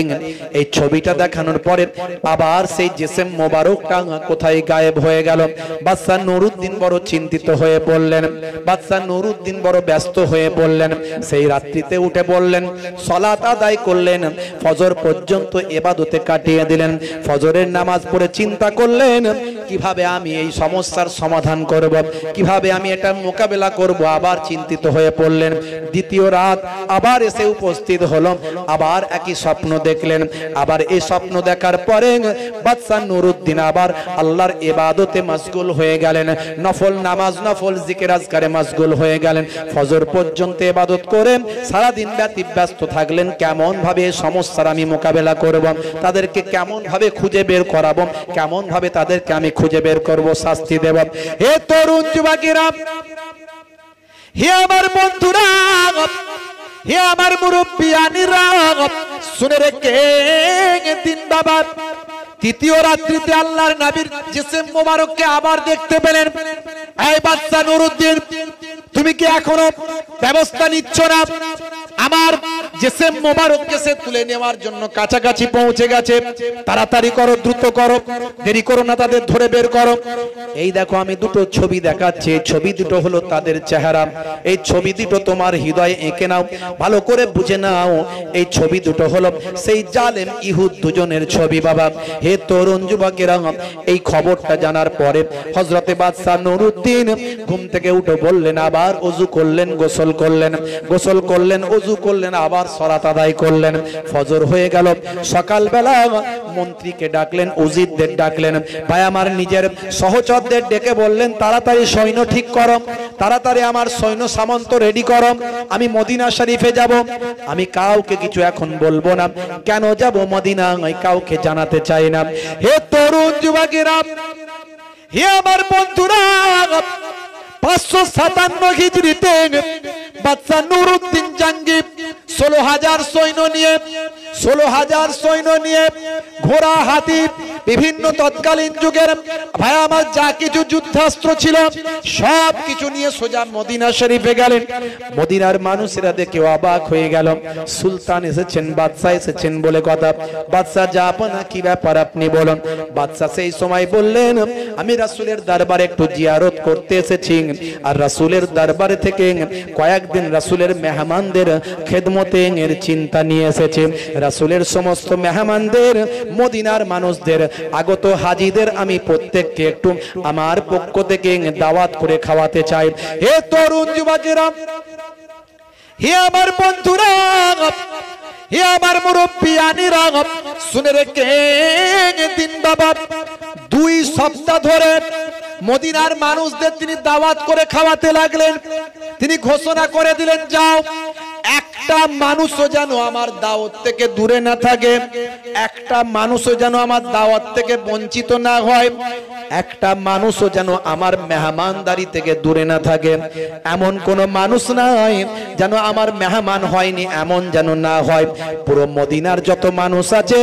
এই ছবিটা দেখানোর পরে আবার সেই জিসিম মোবারকটা কোথায় গায়েব হয়ে গেল। বাদশা নুরউদ্দিন বড় চিন্তিত হয়ে পড়লেন, বাদশা নুরউদ্দিন বড় ব্যস্ত হয়ে পড়লেন। সেই রাত্রিতে উঠে পড়লেন, সালাত আদায় করলেন, ফজর পর্যন্ত ইবাদতে কাটিয়ে দিলেন। ফজরের নামাজ পড়ে চিন্তা করলেন কিভাবে আমি এই সমস্যার সমাধান করব, কিভাবে আমি এটা মোকাবেলা করব। আবার চিন্তিত হয়ে পড়লেন। দ্বিতীয় রাত আবার এসে উপস্থিত হলো, আবার একই স্বপ্ন দেখলেন। আবার এই স্বপ্ন দেখার পরে বাদশা নুরউদ্দিন আবার আল্লাহর ইবাদতে মশগুল হয়ে গেলেন, নফল নামাজ, নফল জিকির আজকারে মশগুল হয়ে গেলেন। ফজর পর্যন্ত ইবাদত করে সারা দিন ব্যস্ত থাকলেন। কেমন ভাবে এই সমস্যার আমি মোকাবেলা করব, তাদেরকে কেমন ভাবে খুঁজে বের করাবো, কেমন ভাবে তাদেরকে আমি খুঁজে বের করব, শাস্তি দেব। হে তরুণ যুবকেরা, হে আমার বন্ধুরা, হে আমার মুরব্বিয়ানিরা, শুনে রেখে দিন বাবা। তৃতীয় রাত্রিতে আল্লাহর নবীর জিসিম মোবারককে আবার দেখতে পেলেন। এই বাদশা নুরউদ্দিন, তুমি কি এখনো ব্যবস্থা নিচ্ছ না? আমার জিসিম মোবারককে সে তুলে নেওয়ার জন্য কাছাকাছি পৌঁছে গেছে, তাড়াতাড়ি করো, দ্রুত করো, দেরি করো না, তাদের ধরে বের করো। এই দেখো আমি দুটো ছবি দেখাচ্ছি, ছবি দুটো হলো তাদের চেহারা। এই ছবি দুটো তোমার হৃদয়ে এঁকে নাও, ভালো করে বুঝে নাও। এই ছবি দুটো হলো সেই জালেম ইহুদ দুজনের ছবি। বাবা, হে তরুণ যুবকেরা, এই খবরটা জানার পরে হযরতে বাদশা নুরউদ্দিন ঘুম থেকে উঠে বললেন, আবার ওযু করলেন, গোসল করলেন, গোসল করলেন, ওযু করলেন, আবার সালাত আদায় করলেন। ফজর হয়ে গেল। সকালবেলা মন্ত্রীকে ডাকলেন, উজিরদের ডাকলেন, ভাই আমার নিজের সহচরদের ডেকে বললেন, তাড়াতাড়ি সৈন্য ঠিক করো, তাড়াতাড়ি আমার সৈন্য সামন্ত রেডি করো, আমি মদিনা শরীফে যাব। আমি কাউকে কিছু এখন বলবো না, কেন যাব মদিনা কাউকে জানাতে চাই না। হে তরুণ যুবকেরা, হে আমার বন্ধুরা, 557 হিজরিতে বাদশা নুরউদ্দিন জাঙ্গি 16,000 সৈন্য নিয়ে, 16,000 সৈন্য নিয়ে, ঘোড়া, হাতি, বিভিন্ন তৎকালীন যুগের ভাই আমার যা কিছু যুদ্ধাস্ত্র ছিল সব কিছু নিয়ে সোজা মদিনা শরীফে গেলেন। মদিনার মানুষেরা দেখে অবাক হয়ে গেল। সুলতান এসেছেন, বাদশা এসেছেন বলে কথা। বাদশা যা আপনা কি ব্যাপার আপনি বলুন। বাদশা সেই সময় বললেন, আমি রাসূলের দরবারে একটু জিয়ারত করতে এসেছি, আর রাসূলের দরবারে থেকে কয়েকদিন রাসূলের মেহমানদের খেদমতে এর চিন্তা নিয়ে এসেছে। রাসূলের সমস্ত মেহমানদের, মদিনার মানুষদের, আগত হাজীদের আমি প্রত্যেককে একটু আমার পক্ষ থেকে দাওয়াত করে খাওয়াতে চাই। হে তরুণ যুবকেরা, হে আমার বন্ধুরা, হে আমার মুরব্বিয়ানিরা, শুনে রেখে দিন বাবা। 2 সপ্তাহ ধরে মদিনার মানুষদের তিনি দাওয়াত করে খাওয়াতে লাগলেন। তিনি ঘোষণা করে দিলেন, যাও, একটা মানুষও যেন আমার দাওয়াত থেকে দূরে না থাকে, একটা মানুষও যেন আমার দাওয়াত থেকে বঞ্চিত না হয়, একটা মানুষও যেন আমার মেহমানদারি থেকে দূরে না থাকে। এমন কোন মানুষ নাই যেন আমার মেহমান হয়নি, এমন যেন না হয়। পুরো মদিনার যত মানুষ আছে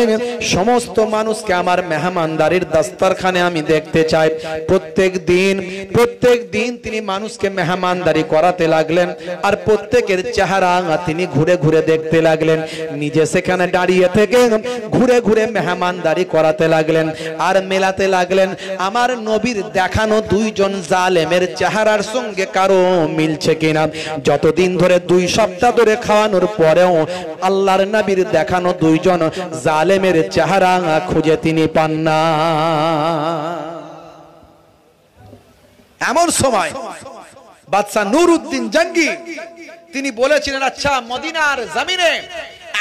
সমস্ত মানুষকে আমার মেহমানদারির দস্তরখানে আমি দেখতে চাই। প্রত্যেক দিন তিনি মানুষকে মেহমানদারি করাতে লাগলেন, আর প্রত্যেকের চেহারা তিনি ঘুরে ঘুরে দেখতে লাগলেন। নিজে সেখানে দাঁড়িয়ে থেকে ঘুরে ঘুরে মেহমানদারি করাতে লাগলেন, আর মেলাতে লাগলেন আমার নবীর দেখানো 2 জন জালেমের চেহারার সঙ্গে কারো মিলছে কিনা। যতদিন ধরে 2 সপ্তাহ ধরে খাওয়ানোর পরেও আল্লাহর নবীর দেখানো 2 জন জালেমের চেহারা খুঁজে তিনি পান না। এমন সময় বাদশা নুরউদ্দিন জাঙ্গি তিনি বলেছিলেন, আচ্ছা মদিনার জমিনে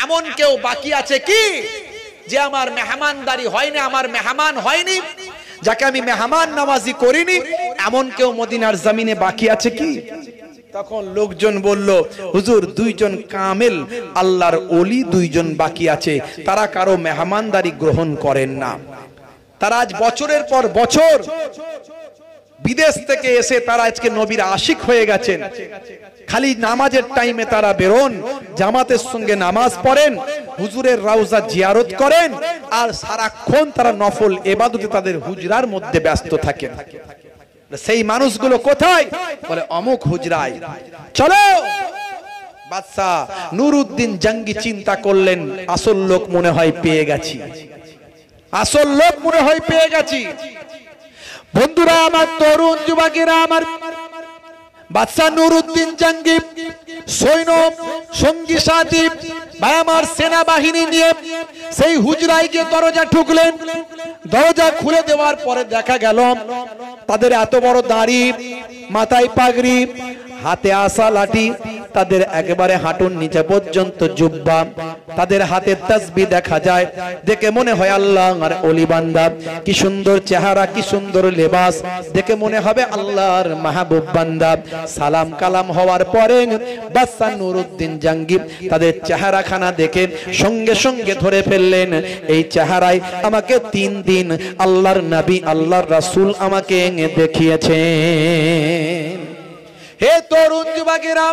এমন কেউ বাকি আছে কি যে আমার মেহমানদারি হয়নি, আমার মেহমান হয়নি, যাকে আমি মেহমান নামাজি করিনি, এমন কেউ মদিনার জমিনে বাকি আছে কি? তখন লোকজন বলল, হুজুর 2 জন কামেল আল্লাহর ওলি 2 জন বাকি আছে, তারা কারো মেহমানদারি গ্রহণ করেন না। তারা আজ বছরের পর বছর বিদেশ থেকে এসে তারা আজকে নবীর আশিক হয়ে গেছেন। খালি নামাজের টাইমে তারা বেরোন, জামাতের সঙ্গে নামাজ পড়েন, হুজুরের রওজা জিয়ারত করেন, আর সারাক্ষণ তারা নফল ইবাদতে তাদের হুজরার মধ্যে ব্যস্ত থাকেন। সেই মানুষগুলো কোথায়? বলে অমুক হুজরায়। চলো। বাদশা নুরউদ্দিন জঙ্গি চিন্তা করলেন, আসল লোক মনে হয় পেয়ে গেছি, আসল লোক মনে হয় পেয়ে গেছি। বন্ধুরা আমার, তরুণ যুবকেরা আমার, বাদশা নুরউদ্দিন জঙ্গি সৈন্য সঙ্গী সাথী ভাই আমার সেনাবাহিনী নিয়ে সেই হুজরায় গিয়ে দরজা ঠুকলেন। দরজা খুলে দেওয়ার পরে দেখা গেল তাদের এত বড় দাড়ি, মাথায় পাগড়ি, হাতে আসা লাঠি, তাদের একেবারে হাঁটুর নিচে পর্যন্ত জুব্বা, তাদের হাতে তাসবিহ দেখা যায়। দেখে মনে হয় আল্লাহর ওলি বান্দা। কি সুন্দর চেহারা, কি সুন্দর লেবাস, দেখে মনে হবে আল্লাহর মাহবুব বান্দা। সালাম কালাম হওয়ার পরে বাদশা নুরউদ্দিন জঙ্গি তাদের চেহারাখানা দেখে সঙ্গে সঙ্গে ধরে ফেললেন, এই চেহারায় আমাকে 3 দিন আল্লাহর নবী আল্লাহর রাসূল আমাকে দেখিয়েছেন। হে তরুণ যুবকেরা,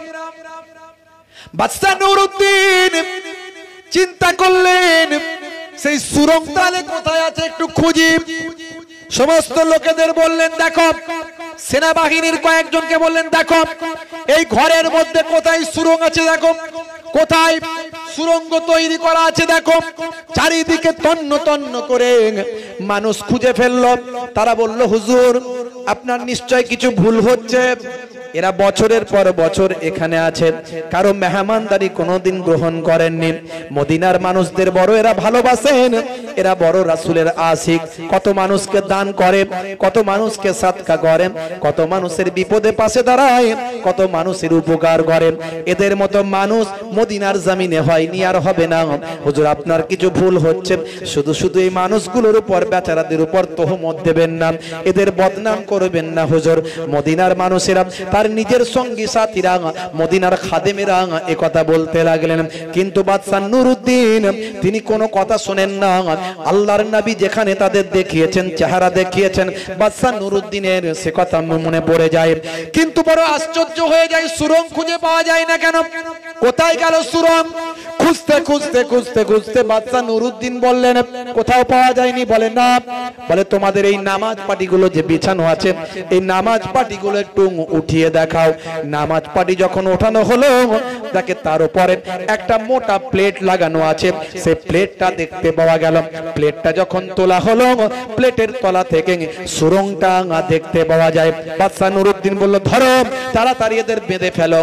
বাদশা নুরউদ্দিন চিন্তা করলেন সেই সুরঙ্গ তাহলে কোথায় আছে একটু খুঁজি। সমস্ত লোকেদের বললেন দেখো, সেনাবাহিনীর কয়েকজনকে বললেন দেখো এই ঘরের মধ্যে কোথায় সুরঙ্গ আছে, দেখো কোথায় সুরঙ্গ তৈরি করা আছে, দেখো। চারিদিকে তন্ন তন্ন করে মানুষ খুঁজে ফেললো। তারা বলল হুজুর আপনার নিশ্চয় কিছু ভুল হচ্ছে, এরা বছরের পর বছর এখানে আছে, কারো মেহমানদারি কোনোদিন গ্রহণ করেননি। মদিনার মানুষদের বড় এরা ভালোবাসেন, এরা বড় রাসূলের আশিক। কত মানুষকে দান করে, কত মানুষকে সাদকা করেন, কত মানুষের বিপদে পাশে দাঁড়ায়, কত মানুষের উপকার করেন। এদের মতো মানুষ মদিনার জমিনে হয়নি, আর হবে না। হুজুর আপনার কিছু ভুল হচ্ছে, শুধু শুধু এই মানুষগুলোর উপর, বেচারাদের উপর তহমত দেবেন না, এদের বদনাম করবেন না হুজুর। মদিনার মানুষেরা, তার নিজের সঙ্গী সাথীরা, মদিনার খাদেমেরা একথা বলতে লাগলেন। কিন্তু বাদশা নুরউদ্দিন তিনি কোনো কথা শোনেন না। আল্লাহর নবী যেখানে তাদের দেখিয়েছেন, চেহারা দেখিয়েছেন, বাদশা নুরউদ্দিনের সে কথা মনে পড়ে যায়। কিন্তু বড় আশ্চর্য হয়ে যায়, সুরঙ্গ খুঁজে পাওয়া যায় না কেন? কোথায় গেল সুরঙ্গ? খুঁজতে খুঁজতে খুঁজতে খুঁজতে বাদশা নুরউদ্দিন বললেন কোথাও পাওয়া যায়নি। বলে না, বলে তোমাদের এই নামাজ পাটিগুলো যে বিছানো আছে, এই নামাজ পাটিগুলো একটু উঠিয়ে দেখাও। নামাজ পাটি যখন ওঠানো হলো, দেখে তার উপরে একটা মোটা প্লেট লাগানো আছে, সেই প্লেটটা দেখতে পাওয়া গেল। প্লেটটা যখন তোলা হলো, প্লেটের তলা থেকে সুরঙ্গটা দেখতে পাওয়া যায়। বাদশা নুরউদ্দিন বলল ধরো, তাড়াতাড়ি এদের বেঁধে ফেলো,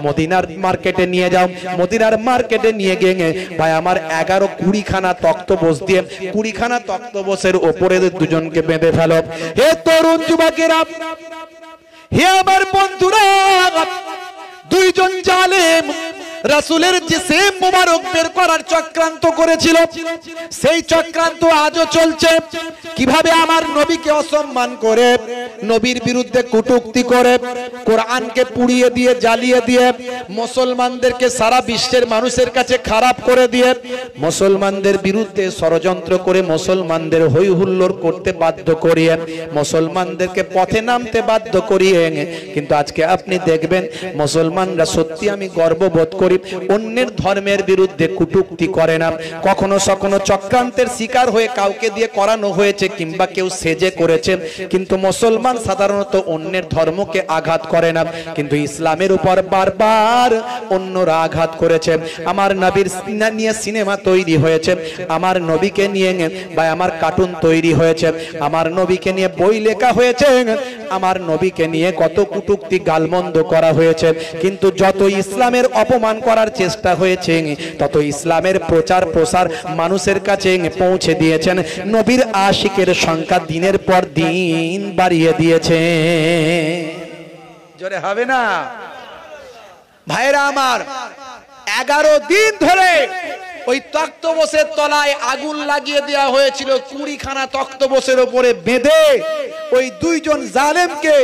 মদিনার মার্কেটে নিয়ে যাও। মদিনার মার্কেটে নিয়ে গিয়ে ভাই আমার 11-20 খানা তক্তপোষ দিয়ে 20 খানা তক্তপোষের উপরে দুজনকে বেঁধে ফেলো। হে তরুণ যুবকেরা, হে আমার বন্ধুরা, দুইজন জালেম রাসূলের জিসিম মোবারক বের করার চক্রান্ত করেছিল, সেই চক্রান্ত আজও চলছে। কিভাবে আমার নবীকে অসম্মান করে, নবীর বিরুদ্ধে কটূক্তি করে, কোরআনকে পুড়িয়ে দিয়ে, জ্বালিয়ে দিয়ে, মুসলমানদেরকে সারা বিশ্বের মানুষের কাছে খারাপ করে দিয়ে, মুসলমানদের বিরুদ্ধে ষড়যন্ত্র করে মুসলমানদের হই হুল্লোড় করতে বাধ্য করিয়ে, মুসলমানদেরকে পথে নামতে বাধ্য করিয়ে। কিন্তু আজকে আপনি দেখবেন মুসলমানরা, সত্যি আমি গর্ববোধ করি, অন্যের ধর্মের বিরুদ্ধে কটূক্তি করে না। কখনো কখনো চক্রান্তের শিকার হয়ে কাউকে দিয়ে করানো হয়েছে, কিংবা কেউ সেজে করেছে, কিন্তু মুসলমান সাধারণত অন্যের ধর্মকে আঘাত করে না। কিন্তু ইসলামের উপর বারবার অন্যরা আঘাত করেছে। আমার নবীর নিয়ে সিনেমা তৈরি হয়েছে, আমার নবীকে নিয়ে বা আমার কার্টুন তৈরি হয়েছে, আমার নবীকে নিয়ে বই লেখা হয়েছে, আমার নবীকে নিয়ে কত কটূক্তি গালমন্দ করা হয়েছে। কিন্তু যত ইসলামের অপমান করার চেষ্টা হয়েছে, তত ইসলামের প্রচার প্রসার মানুষের কাছে পৌঁছে দিয়েছেন। নবীর আশিকের সংখ্যা দিনের পর দিন বাড়িয়ে দিয়েছে। জোরে হবে না ভাইরা আমার? 11 দিন ধরে ওই তক্তপোষের তলায় আগুন লাগিয়ে দেওয়া হয়েছিল। 20 খানা তক্তপোষের উপরে বেঁধে ওই দুইজন জালেমকে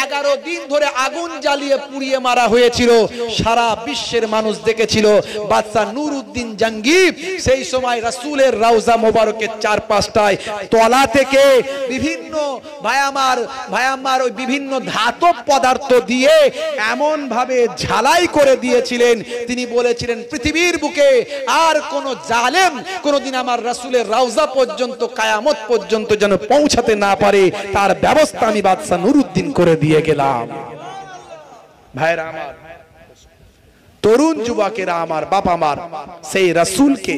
11 দিন ধরে আগুন জ্বালিয়ে পুড়িয়ে মারা হয়েছিল। সারা বিশ্বের মানুষ দেখেছিল। বাদশা নুরউদ্দিন জঙ্গি সেই সময় রাসূলের রওজা মোবারকের 4-5টায় তলা থেকে বিভিন্ন ভায়ামার ওই বিভিন্ন ধাতব পদার্থ দিয়ে এমন ভাবে ঝালাই করে দিয়েছিলেন, তিনি বলেছিলেন পৃথিবীর বুকে আর কোন জালেম কোনদিন আমার রাসূলের রওজা পর্যন্ত কিয়ামত পর্যন্ত যেন পৌঁছাতে না পারে, তার ব্যবস্থা আমি বাদশা নুরউদ্দিন করে দিয়ে গেলাম। ভাইরা আমার, তরুণ যুবকেরা আমার, বাপ আমার, সেই রাসূলকে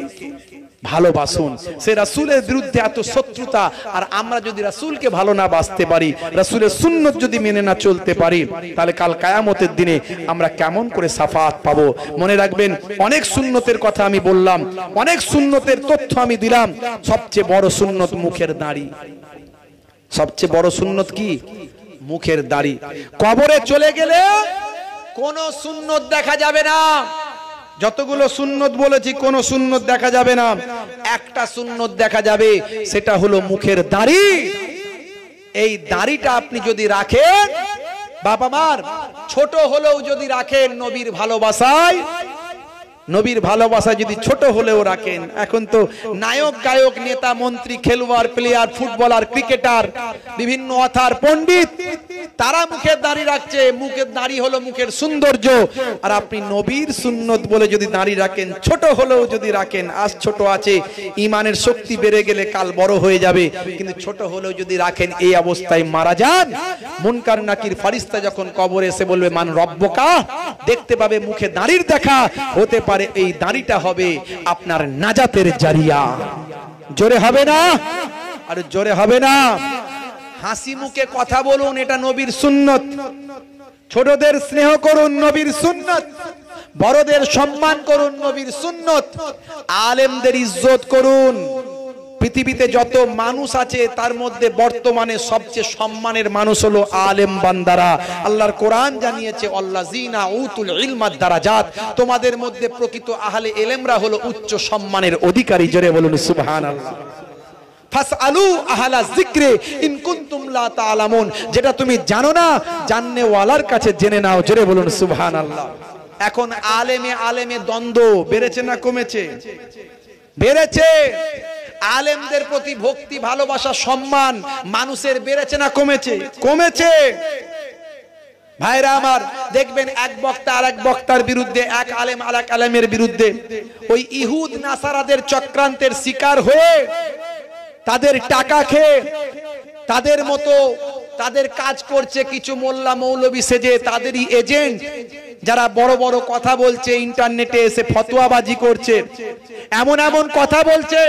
ভালোবাসুন। সেই রাসূলের বিরুদ্ধে এত শত্রুতা, আর আমরা যদি রাসূলকে ভালো না বাসতে পারি, রাসূলের সুন্নত যদি মেনে না চলতে পারি, তাহলে কাল কিয়ামতের দিনে আমরা কেমন করে শাফাআত পাবো? মনে রাখবেন, অনেক সুন্নতের কথা আমি বললাম, অনেক সুন্নতের তথ্য আমি দিলাম। সবচেয়ে বড় সুন্নত মুখের দাড়ি। সবচেয়ে বড় সুন্নত কি? মুখের দাড়ি। কবরে চলে গেলে কোন সুন্নত দেখা যাবে না। যতগুলো সুন্নত বলেছি কোন সুন্নত দেখা যাবে না, একটা সুন্নত দেখা যাবে, সেটা হলো মুখের দাড়ি। এই দাড়িটা আপনি যদি রাখেন, বাবা মার ছোট হলেও যদি রাখেন নবীর ভালোবাসায়, নবীর ভালোবাসা যদি ছোট হলেও রাখেন। এখন তো নায়ক গায়ক নেতা মন্ত্রী খেলোয়াড় প্লেয়ার ফুটবলার ক্রিকেটার বিভিন্ন অথার পণ্ডিত তারা মুখের দাড়ি রাখছে। মুখের দাড়ি হলো মুখের সৌন্দর্য। আর আপনি নবীর সুন্নত বলে যদি দাড়ি রাখেন, ছোট হলেও যদি রাখেন, আজ ছোট আছে, ইমানের শক্তি বেড়ে গেলে কাল বড় হয়ে যাবে, কিন্তু ছোট হলেও যদি রাখেন এই অবস্থায় মারা যান। মুনকার নাকির ফারিস্তা যখন কবরে এসে বলবে মান রব্বকা, দেখতে পাবে মুখে দাড়ির দেখা, হতে পারে এই দাড়িটা হবে আপনার নাজাতের জারিয়া। জোরে হবে না? আর জোরে হবে না? হাসি মুখে কথা বলুন, এটা নবীর সুন্নত। ছোটদের স্নেহ করুন, নবীর সুন্নত। বড়দের সম্মান করুন, নবীর সুন্নত। আলেমদের ইজ্জত করুন। পৃথিবীতে যত মানুষ আছে তার মধ্যে বর্তমানে সবচেয়ে সম্মানের মানুষ হলো আলেম বান্দারা। আল্লাহর কোরআন জানিয়েছে আল্লাযিনা উতুল ইলমা দারাজাত, তোমাদের মধ্যে প্রকৃত আহলে ইলমরা হলো উচ্চ সম্মানের অধিকারী। জোরে বলুন সুবহানাল্লাহ। ফাসআলু আহলা যিকরি ইন কুনতুম লা তা'লামুন, যেটা তুমি জানো না জাননে ওয়ালার কাছে জেনে নাও। জোরে বলুন সুবহানাল্লাহ। এখন আলেমে দ্বন্দ্ব বেড়েছে না কমেছে? বেড়েছে। আলেমদের প্রতি ভক্তি ভালোবাসা সম্মান মানুষের বেড়েছে না কমেছে? কমেছে। ভাইরা আমার, দেখবেন এক বক্তা আর এক বক্তার বিরুদ্ধে, এক আলেম আর এক আলেমের বিরুদ্ধে ওই ইহুদ নাসারাদের চক্রান্তের শিকার হয়ে তাদের টাকা খেয়ে তাদের মতো তাদের কাজ করছে কিছু মোল্লা মৌলবী সেজে, তাদেরই এজেন্ট, যারা বড় বড় কথা বলছে, ইন্টারনেটে এসে ফতোয়াবাজি করছে, এমন এমন কথা বলছে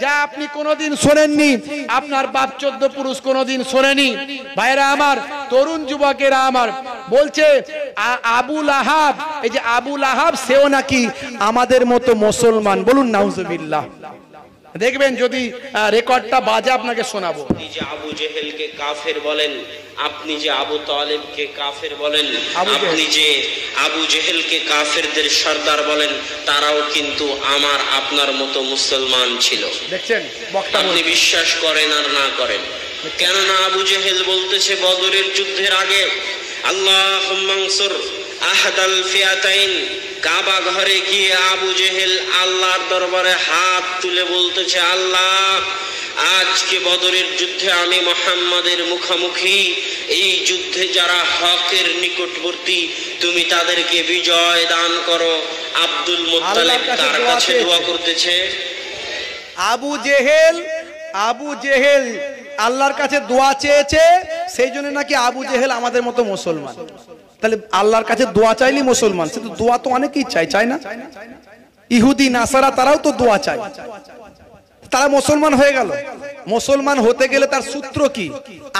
যা আপনি কোনোদিন শোনেননি, আপনার বাপ 14 পুরুষ কোনোদিন শোনেনি। ভাইরা আমার, তরুণ যুবকেরা আমার, বলছে আবু লাহাব, এই যে আবু লাহাব, সেও নাকি আমাদের মতো মুসলমান। বলুন নাউজুবিল্লাহ। দেখবেন যদি রেকর্ডটা বাজে আপনাকে শোনাবো। আপনি যে আবু জেহেলকে কাফের বলেন, আপনি যে আবু তালেবকে কাফের বলেন, আপনি যে আবু জেহেলকে কাফেরদের সর্দার বলেন, তারাও কিন্তু আমার আপনার মতো মুসলমান ছিল। দেখছেন, আপনি বিশ্বাস করেন আর না করেন, কেননা আবু জেহেল বলতেছে বদরের যুদ্ধের আগে আল্লাহুম্মা আনসুর আহাদাল ফিয়াতাইন, কাবা ঘরে গিয়ে আবু জেহেল আল্লাহর দরবারে হাত তুলে বলতেছে, আল্লাহ আজকে বদরের যুদ্ধে আমি মুহাম্মাদের মুখোমুখি, এই যুদ্ধে যারা হকের নিকটবর্তী তুমি তাদেরকে বিজয় দান করো। আব্দুল মুত্তালিব তার কাছে দোয়া করতেছে। আবু জেহেল আল্লাহর কাছে দোয়া চেয়েছে, সেই জন্য নাকি আবু জেহেল আমাদের মতো মুসলমান। তাহলে আল্লাহর কাছে দোয়া চাইলি মুসলমান, সে তো দোয়া তো অনেকেই চায় না? ইহুদি নাসারা তারাও তো দোয়া চায়, তারা মুসলমান হয়ে গেল। মুসলমান হতে গেলে তার সূত্র কি?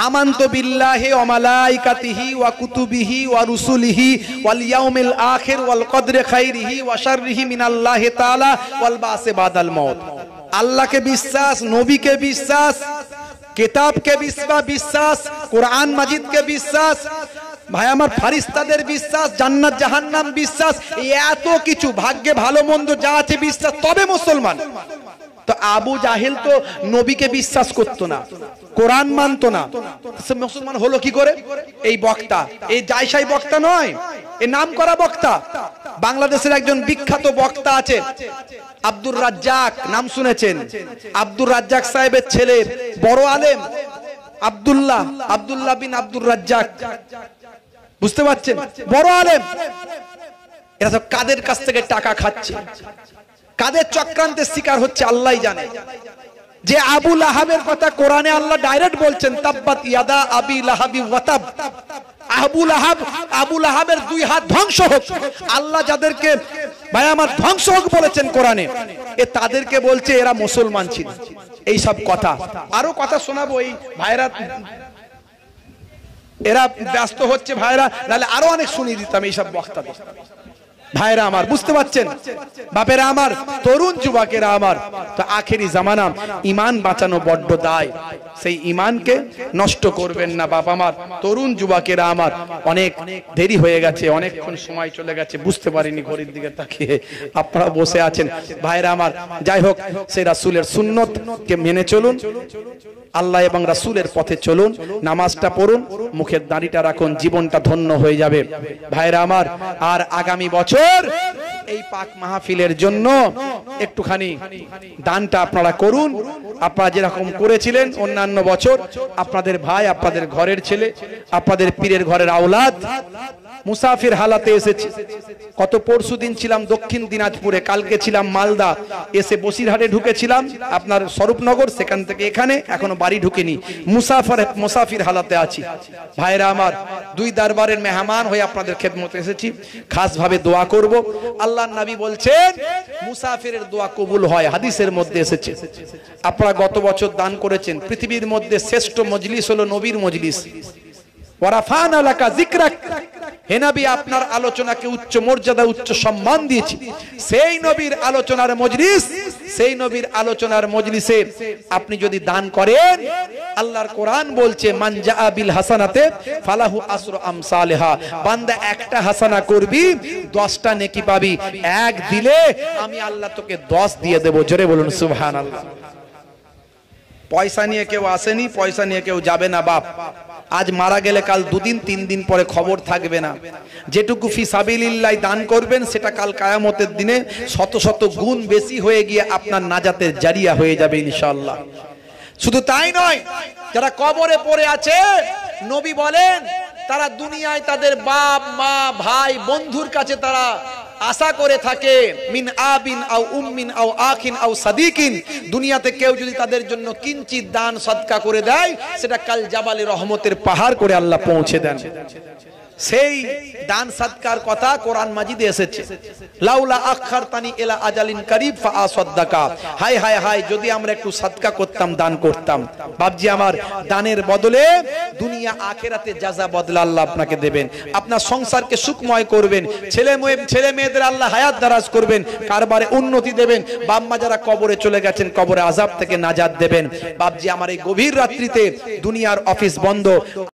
আমানতু বিল্লাহি ওয়া মালাইকাতিহি ওয়া কুতুবিহি ওয়া রুসুলিহি ওয়াল ইয়াউমিল আখির ওয়াল কদরি খাইরিহি ওয়া শাররিহি মিনাল্লাহি তাআলা ওয়াল বাসি বাদাল মাউত। আল্লাহকে বিশ্বাস, নবীকে বিশ্বাস, কিতাবকে বিশ্বাস, কোরআন মাজিদকে বিশ্বাস, ভাই আমার ফারিস্তাদের বিশ্বাস, জান্নাত জাহান্নাম বিশ্বাস, এত কিছু ভাগ্যে ভালো মন্দ যা আছে বিশ্বাস, তবে মুসলমান। তো আবু জাহেল তো নবীকে বিশ্বাস করতো না, কোরআন মানতো না, সে মুসলমান হলো কি করে? এই বক্তা, এই জায়সাই বক্তা নয়, এই নাম করা বক্তা। বাংলাদেশের একজন বিখ্যাত বক্তা আছে আব্দুর রাজ্জাক, নাম শুনেছেন? আব্দুর রাজ্জাক সাহেবের ছেলে বড় আলেম আব্দুল্লাহ বিন আব্দুর রাজ্জাক, বুঝতে পারছেন? বড় আলেম। এরা সব কাদের কাছ থেকে টাকা খাচ্ছে, কাদের চক্রান্তের শিকার হচ্ছে আল্লাহই জানে। যে আবু লাহাবের কথা কোরআনে আল্লাহ ডাইরেক্ট বলছেন, তাব্বাত ইয়াদা আবি লাহাবি ওয়া তাব। আবু লাহাবের দুই হাত ধ্বংস হোক। আল্লাহ যাদেরকে ভাই আমার ধ্বংস হোক বলেছেন কোরআনে, এ তাদেরকে বলছে এরা মুসলমান ছিল। এই সব কথা, আরো কথা শোনাবো। এই ভাইরা এরা ব্যস্ত হচ্ছে ভাইরা, নাহলে আরো অনেক শুনিয়ে দিতাম এইসব বক্তাদের। ভাইরা আমার, বুঝতে পারছেন? বাপেরা আমার, তরুণ যুবকেরা আমার, তো আখেরি জামানা, ঈমান বাঁচানো বড্ড দায়। সেই ঈমানকে নষ্ট করবেন না বাপ আমার, তরুণ যুবকেরা আমার। অনেক দেরি হয়ে গেছে, অনেকক্ষণ সময় চলে গেছে, বুঝতে পারিনি ঘড়ির দিকে তাকিয়ে। আপনারা বসে আছেন ভাইরা আমার। যাই হোক, সেই রাসূলের সুন্নতকে মেনে চলুন, আল্লাহ এবং রাসূলের পথে চলুন, নামাজটা পড়ুন, মুখের দাড়িটা রাখুন, জীবনটা ধন্য হয়ে যাবে ভাইরা আমার। আর আগামী বছর এই পাক মাহফিলের জন্য একটুখানি দানটা আপনারা করুন। আপনারা যেরকম করেছিলেন অন্যান্য বছর, আপনাদের ভাই, আপনাদের ঘরের ছেলে, আপনাদের পীরের ঘরের আওলাদ মুসাফির হালাতে এসেছে। কত পরশু দিন ছিলাম দক্ষিণ দিনাজপুরে, কালকে ছিলাম মালদা, এসে বসিরহাটে ঢুকেছিলাম আপনার স্বরূপনগর, সেখান থেকে এখানে, এখনো বাড়ি ঢুকিনি, মুসাফির হালাতে আছি ভাইরা আমার। দুই দরবারের মেহমান হয়ে আপনাদের খেদমতে এসেছি, খাস ভাবে দোয়া করব। আল্লাহর নবী বলছেন মুসাফিরের দোয়া কবুল হয়, হাদিসের মধ্যে এসেছে। আপনারা গত বছর দান করেছেন। পৃথিবীর মধ্যে শ্রেষ্ঠ মজলিস হলো নবীর মজলিস। ওয়ারাফানা লাকা যিকরাক, হে নবী আপনার আলোচনাকে উচ্চ মর্যাদা, উচ্চ সম্মান দিয়েছি। সেই নবীর আলোচনার মজলিস, সেই নবীর আলোচনার মজলিসে আপনি যদি দান করেন, আল্লাহর কোরআন বলছে মান জাআ বিল হাসানাতে ফালাহু আসরু আমসালিহা, বান্দা একটা হাসানা করবি 10টা নেকি পাবি, এক দিলে আমি আল্লাহ তোকে 10 দিয়ে দেব। জোরে বলুন সুবহানাল্লাহ। পয়সা নিয়ে কেউ আসেনি, পয়সা নিয়ে কেউ যাবে না বাপ। আজ মারা গেলে কাল 2 দিন 3 দিন পরে খবর থাকবে না। যেটুকু ফি সাবিলিল্লাহ দান করবেন, সেটা কাল কিয়ামতের দিনে শত শত গুণ বেশি হয়ে গিয়ে আপনার নাজাতের জারিয়া হয়ে যাবে ইনশাআল্লাহ। শুধু তাই নয়, যারা কবরে পড়ে আছে, নবী বলেন তারা দুনিয়ায় তাদের বাপ মা ভাই বন্ধুর কাছে তারা আশা করে থাকে, মিন আবিন আও উম্মিন আও আখিন আও সাদিকিন, দুনিয়াতে কেউ যদি তাদের জন্য কিঞ্চিত দান সদকা করে দেয়, সেটা কাল জাবালে রহমতের পাহাড় করে আল্লাহ পৌঁছে দেন। সেই দান সদকার কথা কোরআন মাজিদে এসেছে, লাউলা আখারতানি ইলা আজালিন করিব ফাআসাদদাকা। হায় হায় হায়, যদি আমরা একটু সদকা করতাম, দান করতাম। বাপজি আমার, দানের বদলে দুনিয়া আখিরাতে জাযা বদলা আল্লাহ আপনাকে দেবেন। আপনার সংসারকে সুখময় করবেন, ছেলে মেয়েদের আল্লাহ হায়াত দারাজ করবেন, কারবারে উন্নতি দেবেন। বাম্মা যারা কবরে চলে গেছেন, কবরে আযাব থেকে নাজাত দেবেন। বাপজি আমার, এই গভীর রাত্রিতে দুনিয়ার অফিস বন্ধ,